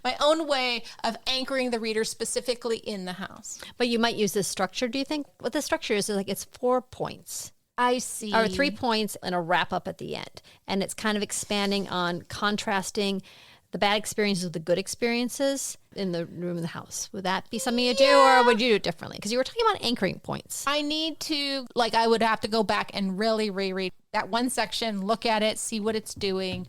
my own way of anchoring the reader specifically in the house. But you might use this structure, do you think? What the structure is like it's 4 points. I see. Or 3 points and a wrap up at the end. And it's kind of expanding on contrasting the bad experiences with the good experiences in the room in the house. Would that be something you do, or would you do it differently? Because you were talking about anchoring points. I need to, I would have to go back and really reread that one section, look at it, see what it's doing.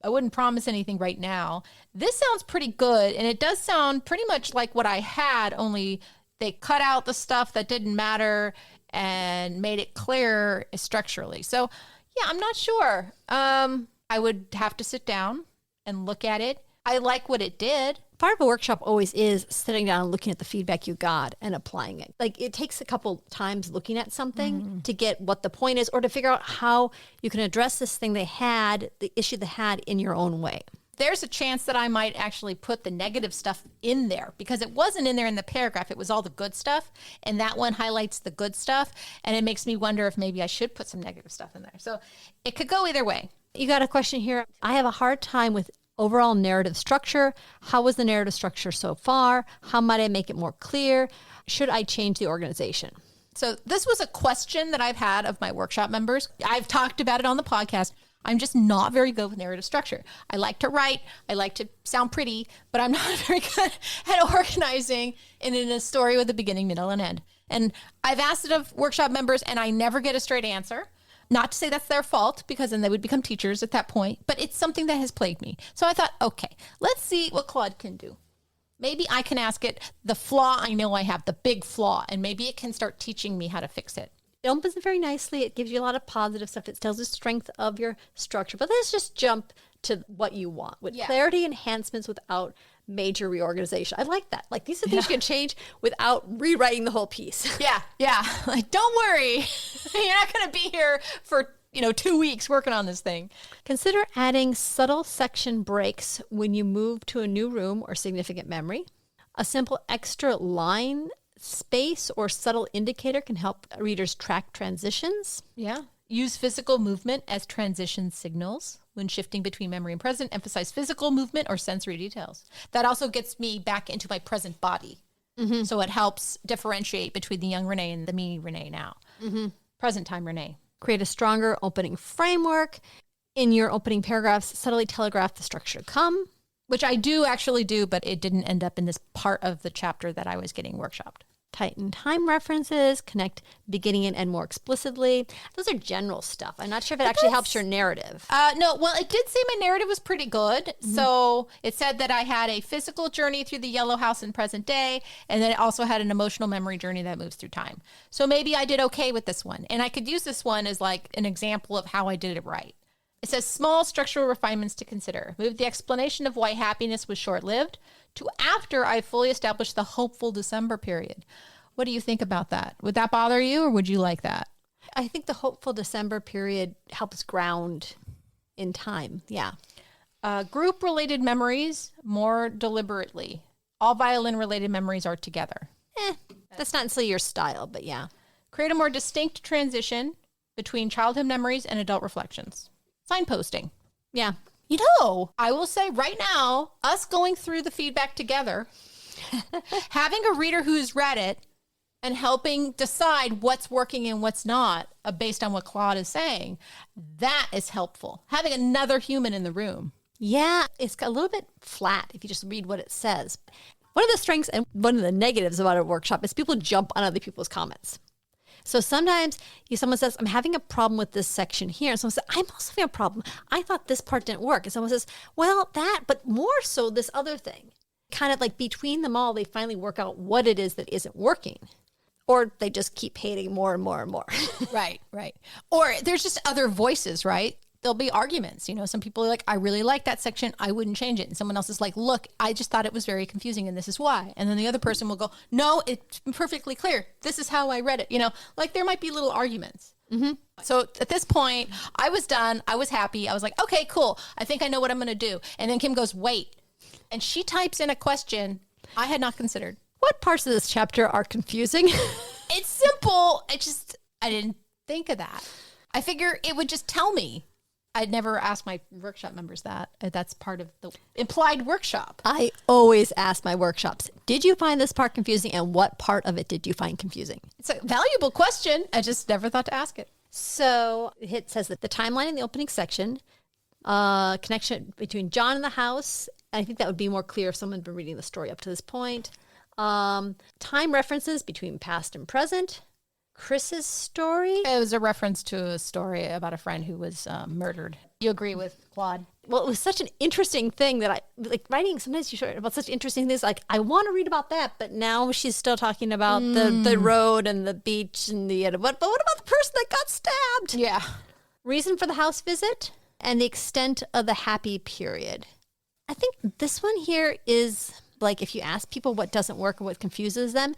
I wouldn't promise anything right now. This sounds pretty good, and it does sound pretty much like what I had, only they cut out the stuff that didn't matter and made it clear structurally. So, yeah, I'm not sure. I would have to sit down and look at it. I like what it did. Part of a workshop always is sitting down and looking at the feedback you got and applying it. Like it takes a couple times looking at something to get what the point is or to figure out how you can address this thing they had, the issue they had in your own way. There's a chance that I might actually put the negative stuff in there because it wasn't in there in the paragraph. It was all the good stuff. And that one highlights the good stuff. And it makes me wonder if maybe I should put some negative stuff in there. So it could go either way. You got a question here. I have a hard time with overall narrative structure. How was the narrative structure so far? How might I make it more clear? Should I change the organization? So this was a question that I've had of my workshop members. I've talked about it on the podcast. I'm just not very good with narrative structure. I like to write. I like to sound pretty, but I'm not very good at organizing in a story with a beginning, middle, and end. And I've asked it of workshop members, and I never get a straight answer. Not to say that's their fault, because then they would become teachers at that point, but it's something that has plagued me. So I thought, okay, let's see what Claude can do. Maybe I can ask it the flaw I know I have, the big flaw, and maybe it can start teaching me how to fix it. It opens it very nicely. It gives you a lot of positive stuff. It tells the strength of your structure. But let's just jump to what you want with clarity, enhancements without major reorganization. I like that. Like these are things you can change without rewriting the whole piece. Yeah. Like, don't worry. You're not going to be here for 2 weeks working on this thing. Consider adding subtle section breaks when you move to a new room or significant memory. A simple extra line space or subtle indicator can help readers track transitions. Yeah. Use physical movement as transition signals when shifting between memory and present. Emphasize physical movement or sensory details. That also gets me back into my present body. Mm-hmm. So it helps differentiate between the young Renee and the me Renee now. Mm-hmm. Present time Renee. Create a stronger opening framework. In your opening paragraphs, subtly telegraph the structure to come. Which I do actually do, but it didn't end up in this part of the chapter that I was getting workshopped. Tighten time references, connect beginning and end more explicitly. Those are general stuff. I'm not sure if it actually helps your narrative. No, well, it did say my narrative was pretty good. Mm-hmm. So it said that I had a physical journey through the yellow house in present day, and then it also had an emotional memory journey that moves through time. So maybe I did okay with this one. And I could use this one as like an example of how I did it right. It says small structural refinements to consider. Move the explanation of why happiness was short-lived to after I fully established the hopeful December period. What do you think about that? Would that bother you, or would you like that? I think the hopeful December period helps ground in time. Yeah. Group-related memories more deliberately. All violin-related memories are together. That's not necessarily your style, but yeah. Create a more distinct transition between childhood memories and adult reflections. Signposting. Yeah. I will say right now, us going through the feedback together, having a reader who's read it and helping decide what's working and what's not based on what Claude is saying, that is helpful. Having another human in the room. Yeah, it's a little bit flat if you just read what it says. One of the strengths and one of the negatives about a workshop is people jump on other people's comments. So sometimes someone says, I'm having a problem with this section here. And someone says, I'm also having a problem. I thought this part didn't work. And someone says, well, that, but more so this other thing. Kind of like between them all, they finally work out what it is that isn't working. or they just keep hating more and more and more. Right. Or there's just other voices, right? There'll be arguments. Some people are like, I really like that section. I wouldn't change it. And someone else is like, look, I just thought it was very confusing and this is why. And then the other person will go, no, it's perfectly clear. This is how I read it. Like there might be little arguments. Mm-hmm. So at this point, I was done. I was happy. I was like, okay, cool. I think I know what I'm going to do. And then Kim goes, wait. And she types in a question I had not considered. What parts of this chapter are confusing? It's simple. I didn't think of that. I figure it would just tell me. I'd never asked my workshop members that. That's part of the implied workshop. I always ask my workshops, did you find this part confusing? And what part of it did you find confusing? It's a valuable question. I just never thought to ask it. So it says that the timeline in the opening section, connection between John and the house. I think that would be more clear if someone had been reading the story up to this point. Time references between past and present. Chris's story. It was a reference to a story about a friend who was murdered. You agree with Claude? Well, it was such an interesting thing that I like writing. Sometimes you share about such interesting things. Like I want to read about that, but now she's still talking about the road and the beach and the but what about the person that got stabbed? Yeah. Reason for the house visit and the extent of the happy period. I think this one here is like if you ask people what doesn't work or what confuses them,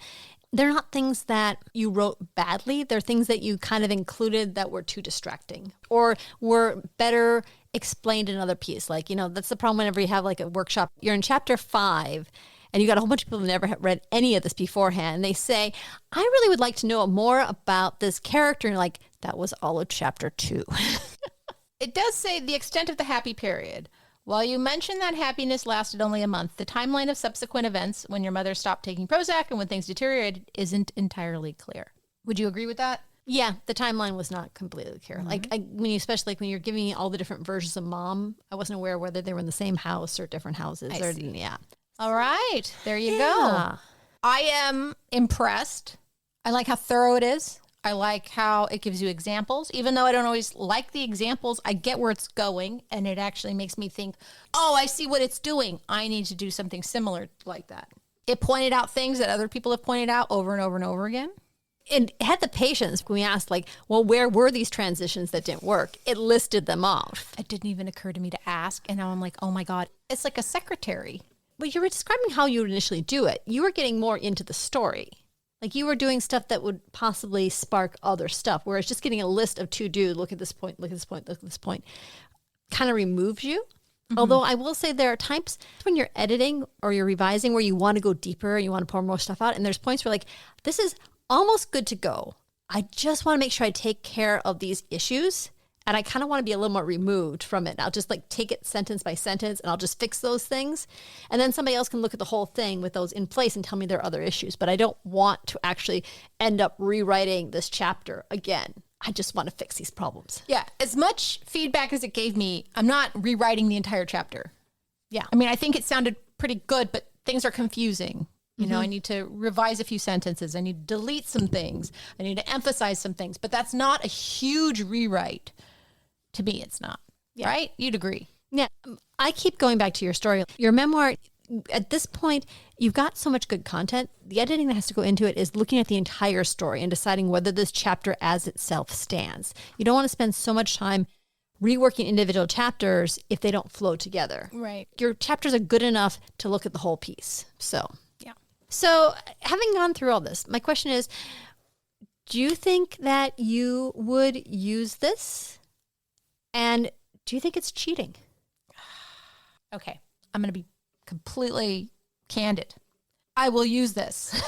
they're not things that you wrote badly. They're things that you kind of included that were too distracting or were better explained in another piece. Like, that's the problem whenever you have like a workshop. You're in chapter 5 and you got a whole bunch of people who never read any of this beforehand. And they say, I really would like to know more about this character. And you're like, that was all of chapter 2. It does say the extent of the happy period. While you mentioned that happiness lasted only a month, the timeline of subsequent events when your mother stopped taking Prozac and when things deteriorated isn't entirely clear. Would you agree with that? Yeah, the timeline was not completely clear. Mm-hmm. Especially when you're giving me all the different versions of mom, I wasn't aware whether they were in the same house or different houses. Yeah. All right, there you go. I am impressed. I like how thorough it is. I like how it gives you examples. Even though I don't always like the examples, I get where it's going, and it actually makes me think, oh, I see what it's doing. I need to do something similar like that. It pointed out things that other people have pointed out over and over and over again. And it had the patience when we asked, like, well, where were these transitions that didn't work? It listed them off. It didn't even occur to me to ask, and now I'm like, oh my God, it's like a secretary. But you were describing how you would initially do it. You were getting more into the story. Like you were doing stuff that would possibly spark other stuff, whereas just getting a list of to do, look at this point, look at this point, look at this point, kind of removes you. Mm-hmm. Although I will say there are times when you're editing or you're revising where you want to go deeper and you want to pour more stuff out. And there's points where like, this is almost good to go. I just want to make sure I take care of these issues. And I kind of want to be a little more removed from it. I'll just like take it sentence by sentence and I'll just fix those things. And then somebody else can look at the whole thing with those in place and tell me there are other issues. But I don't want to actually end up rewriting this chapter again. I just want to fix these problems. Yeah. As much feedback as it gave me, I'm not rewriting the entire chapter. Yeah. I mean, I think it sounded pretty good, but things are confusing. You know, I need to revise a few sentences. I need to delete some things. I need to emphasize some things. But that's not a huge rewrite. To me, it's not. Yeah. Right? You'd agree. Yeah. I keep going back to your story. Your memoir, at this point, you've got so much good content. The editing that has to go into it is looking at the entire story and deciding whether this chapter as itself stands. You don't want to spend so much time reworking individual chapters if they don't flow together. Right. Your chapters are good enough to look at the whole piece. So having gone through all this, my question is, do you think that you would use this? And do you think it's cheating? Okay, I'm going to be completely candid. I will use this.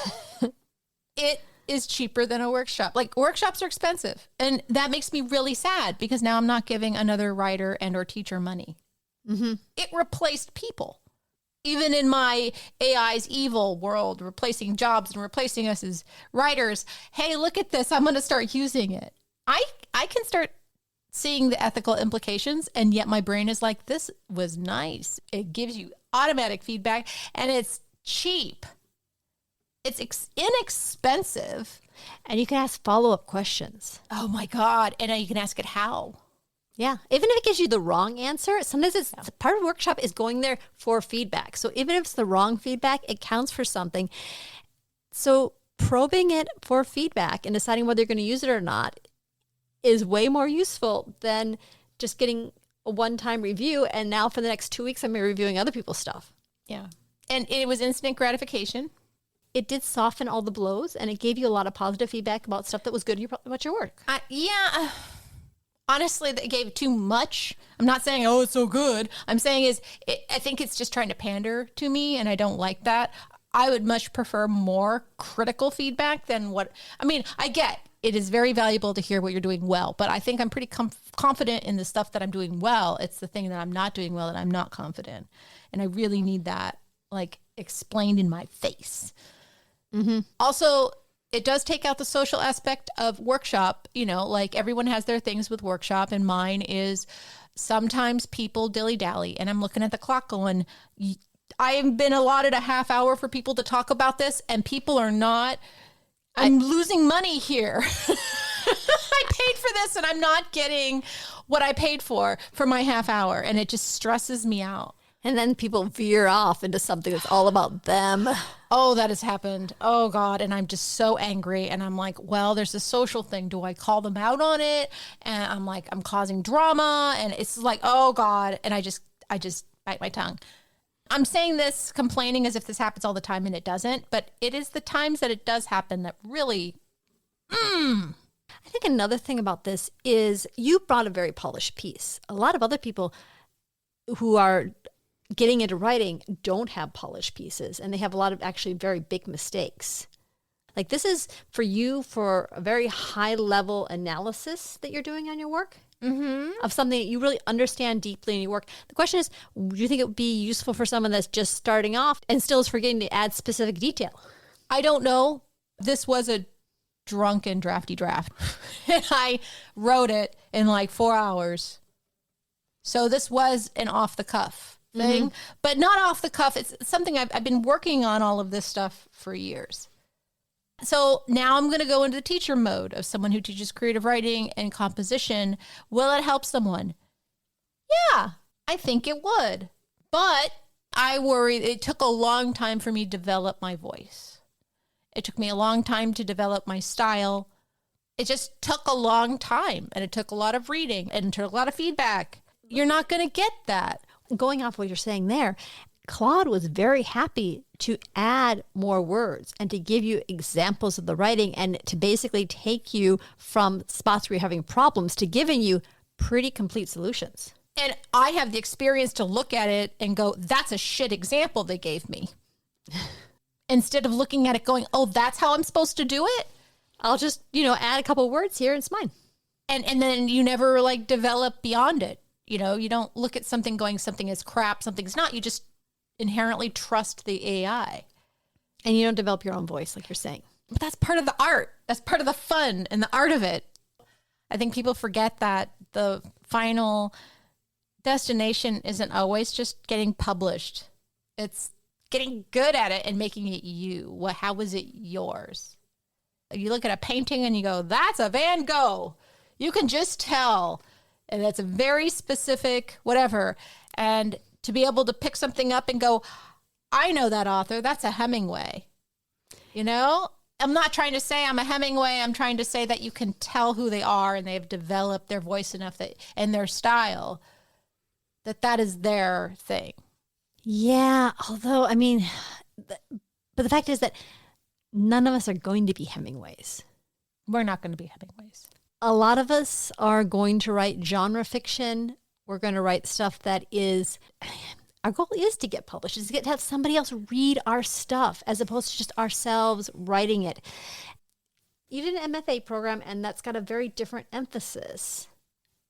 It is cheaper than a workshop. Like workshops are expensive. And that makes me really sad because now I'm not giving another writer and or teacher money. Mm-hmm. It replaced people. Even in my AI's evil world, replacing jobs and replacing us as writers. Hey, look at this. I'm going to start using it. I can start seeing the ethical implications, and yet my brain is like, this was nice. It gives you automatic feedback, and it's cheap. It's inexpensive. And you can ask follow-up questions. Oh, my God. And you can ask it how. Yeah. Even if it gives you the wrong answer, sometimes it's part of the workshop is going there for feedback. So even if it's the wrong feedback, it counts for something. So probing it for feedback and deciding whether you're going to use it or not is way more useful than just getting a one-time review. And now for the next 2 weeks, I'm reviewing other people's stuff. Yeah. And it was instant gratification. It did soften all the blows, and it gave you a lot of positive feedback about stuff that was good about your work. Yeah. Honestly, they gave too much. I'm not saying, oh, it's so good. I'm saying I think it's just trying to pander to me, and I don't like that. I would much prefer more critical feedback than I get it is very valuable to hear what you're doing well, but I think I'm pretty confident in the stuff that I'm doing well. It's the thing that I'm not doing well that I'm not confident. And I really need that explained in my face. Mm-hmm. Also, it does take out the social aspect of workshop. Everyone has their things with workshop, and mine is sometimes people dilly-dally, and I'm looking at the clock going, I have been allotted a half hour for people to talk about this, and people are not. I'm losing money here. I paid for this, and I'm not getting what I paid for my half hour, and it just stresses me out. And then people veer off into something that's all about them. Oh, that has happened. Oh, God. And I'm just so angry. And I'm like, well, there's a social thing. Do I call them out on it? And I'm like, I'm causing drama. And it's like, oh, God. And I just bite my tongue. I'm saying this complaining as if this happens all the time, and it doesn't. But it is the times that it does happen that really, I think another thing about this is you brought a very polished piece. A lot of other people who are getting into writing don't have polished pieces, and they have a lot of actually very big mistakes. Like, this is for you for a very high level analysis that you're doing on your work of something that you really understand deeply in your work. The question is, do you think it would be useful for someone that's just starting off and still is forgetting to add specific detail? I don't know. This was a drunken drafty draft. And I wrote it in 4 hours. So this was an off the cuff thing, but not off the cuff. It's something I've been working on all of this stuff for years. So now I'm going to go into the teacher mode of someone who teaches creative writing and composition. Will it help someone? Yeah, I think it would. But I worry it took a long time for me to develop my voice. It took me a long time to develop my style. It just took a long time, and it took a lot of reading, and it took a lot of feedback. You're not going to get that. Going off what you're saying there, Claude was very happy to add more words and to give you examples of the writing and to basically take you from spots where you're having problems to giving you pretty complete solutions. And I have the experience to look at it and go, that's a shit example they gave me. Instead of looking at it going, oh, that's how I'm supposed to do it? I'll just, add a couple words here and it's mine. And then you never develop beyond it. You don't look at something going, something is crap, something's not. You just inherently trust the AI. And you don't develop your own voice, like you're saying. But that's part of the art. That's part of the fun and the art of it. I think people forget that the final destination isn't always just getting published. It's getting good at it and making it you. How was it yours? You look at a painting and you go, that's a Van Gogh. You can just tell. And that's a very specific whatever. And to be able to pick something up and go, I know that author. That's a Hemingway. I'm not trying to say I'm a Hemingway. I'm trying to say that you can tell who they are and they have developed their voice enough and their style that is their thing. Yeah. Although, but the fact is that none of us are going to be Hemingways. We're not going to be Hemingways. A lot of us are going to write genre fiction. We're going to write stuff that is, our goal is to get published, is to have somebody else read our stuff as opposed to just ourselves writing it. You did an MFA program, and that's got a very different emphasis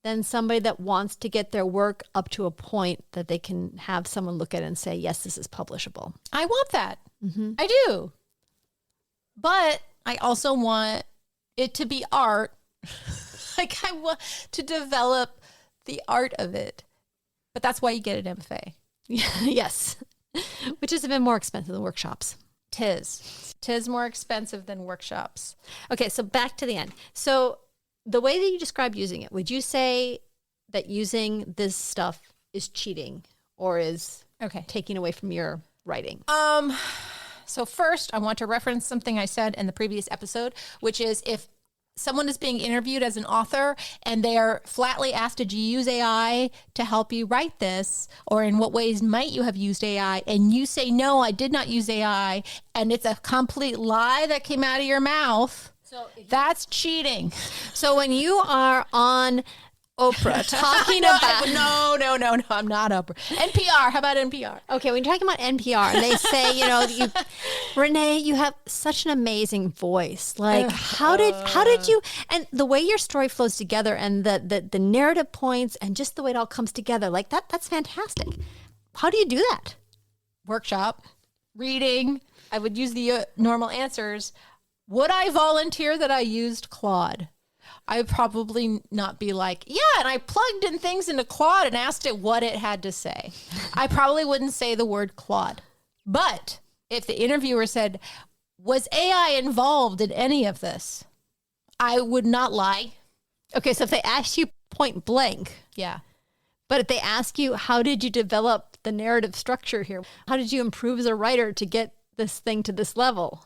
than somebody that wants to get their work up to a point that they can have someone look at it and say, yes, this is publishable. I want that. Mm-hmm. I do. But I also want it to be art. I want to develop the art of it. But that's why you get an MFA. Yes. Which is a bit more expensive than workshops. Tis more expensive than workshops. Okay, so back to the end. So the way that you described using it, would you say that using this stuff is cheating or is taking away from your writing? So first, I want to reference something I said in the previous episode, which is if someone is being interviewed as an author and they are flatly asked, did you use AI to help you write this? Or in what ways might you have used AI? And you say, no, I did not use AI. And it's a complete lie that came out of your mouth. That's cheating. So when you are on Oprah talking about... No, I'm not Oprah. NPR, how about NPR? Okay, when you're talking about NPR, and they say, Renee, you have such an amazing voice. Like, how did you, and the way your story flows together and the narrative points and just the way it all comes together, like that's fantastic. How do you do that? Workshop, reading. I would use the normal answers. Would I volunteer that I used Claude? I would probably not be like, yeah, and I plugged in things into Claude and asked it what it had to say. I probably wouldn't say the word Claude. But if the interviewer said, was AI involved in any of this? I would not lie. Okay, so if they ask you point blank. Yeah. But if they ask you, how did you develop the narrative structure here? How did you improve as a writer to get this thing to this level?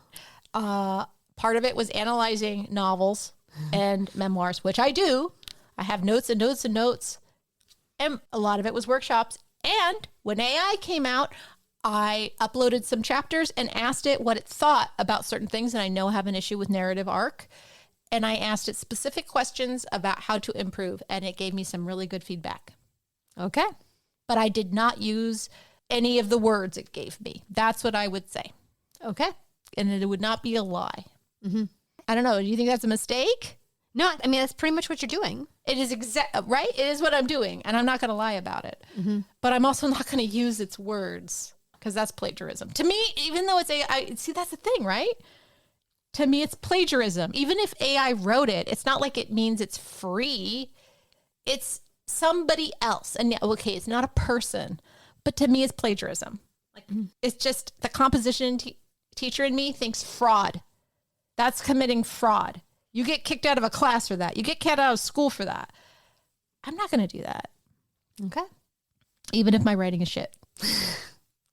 Part of it was analyzing novels and memoirs, which I do. I have notes and notes and notes. And a lot of it was workshops. And when AI came out, I uploaded some chapters and asked it what it thought about certain things. And I know I have an issue with narrative arc. And I asked it specific questions about how to improve. And it gave me some really good feedback. Okay. But I did not use any of the words it gave me. That's what I would say. Okay. And it would not be a lie. Mm-hmm. I don't know. Do you think that's a mistake? No, I mean, that's pretty much what you're doing. It is right? It is what I'm doing. And I'm not going to lie about it. Mm-hmm. But I'm also not going to use its words because that's plagiarism. To me, even though it's AI, see, that's the thing, right? To me, it's plagiarism. Even if AI wrote it, it's not like it means it's free. It's somebody else. And yeah, okay, it's not a person. But to me, it's plagiarism. Like it's just the composition teacher in me thinks fraud. That's committing fraud. You get kicked out of a class for that. You get kicked out of school for that. I'm not going to do that. Okay. Even if my writing is shit.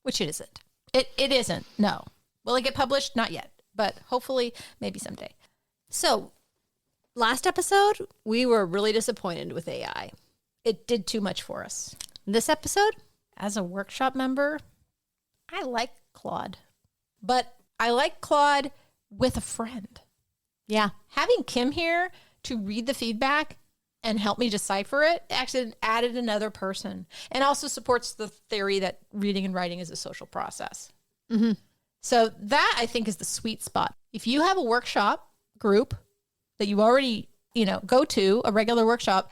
Which it isn't. It isn't. No. Will it get published? Not yet. But hopefully, maybe someday. So, last episode, we were really disappointed with AI. It did too much for us. This episode? As a workshop member, I like Claude. But I like Claude with a friend. Yeah. Having Kim here to read the feedback and help me decipher it actually added another person. And also supports the theory that reading and writing is a social process. Mm-hmm. So that, I think, is the sweet spot. If you have a workshop group that you already, go to, a regular workshop,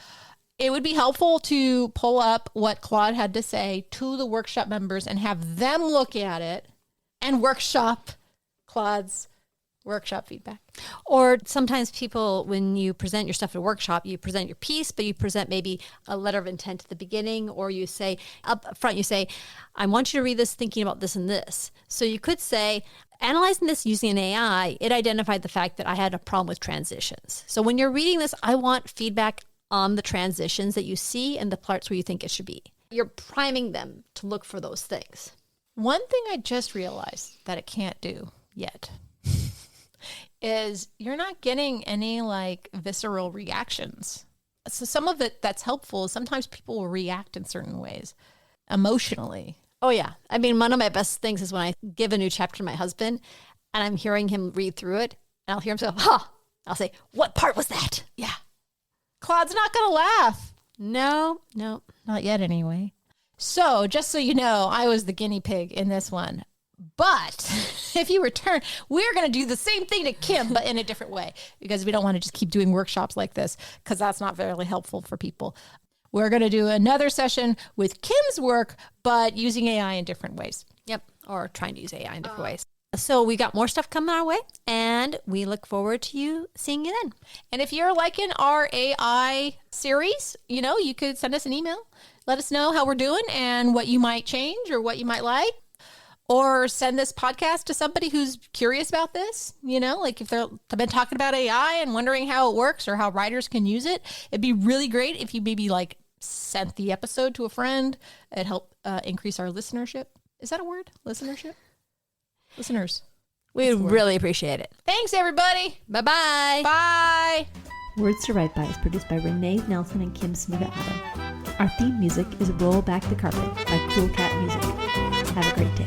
it would be helpful to pull up what Claude had to say to the workshop members and have them look at it and workshop Claude's workshop feedback. Or sometimes people, when you present your stuff at a workshop, you present your piece, but you present maybe a letter of intent at the beginning, or you say up front, you say, I want you to read this thinking about this and this. So you could say, analyzing this using an AI, it identified the fact that I had a problem with transitions. So when you're reading this, I want feedback on the transitions that you see and the parts where you think it should be. You're priming them to look for those things. One thing I just realized that it can't do yet is you're not getting any visceral reactions. So some of it that's helpful is sometimes people will react in certain ways emotionally. Oh yeah. I mean, one of my best things is when I give a new chapter to my husband and I'm hearing him read through it and I'll hear him say, I'll say, what part was that? Yeah. Claude's not going to laugh. No, not yet anyway. So just so you know, I was the guinea pig in this one. But if you return, we're going to do the same thing to Kim, but in a different way, because we don't want to just keep doing workshops like this, because that's not very helpful for people. We're going to do another session with Kim's work, but using AI in different ways. Yep. Or trying to use AI in different ways. So we got more stuff coming our way, and we look forward to you seeing you then. And if you're liking our AI series, you could send us an email. Let us know how we're doing and what you might change or what you might like. Or send this podcast to somebody who's curious about this, if they've been talking about AI and wondering how it works or how writers can use it. It'd be really great if you maybe sent the episode to a friend. It'd help increase our listenership. Is that a word? Listenership? listeners. We really appreciate it. Thanks, everybody. Bye-bye. Bye. Words to Write By is produced by Renee Nelson and Kim Smiga-Otto. Our theme music is Roll Back the Carpet by Cool Cat Music. Have a great day.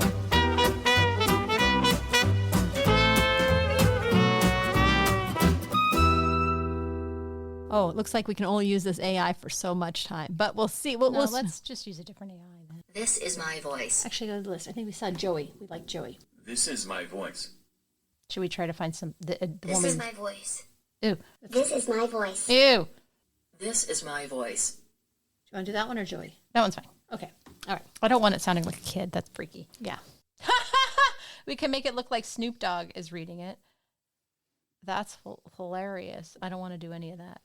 Oh, it looks like we can only use this AI for so much time, but we'll see. Let's just use a different AI then. This is my voice. actually go to the list. I think we saw Joey. We like Joey. This is my voice. Should we try to find some the This woman? is my voice. Ew. This is my voice. Ew. This is my voice. Do you want to do that one or Joey? That one's fine. Okay. All right. I don't want it sounding like a kid. That's freaky. Yeah. We can make it look like Snoop Dogg is reading it. That's hilarious. I don't want to do any of that.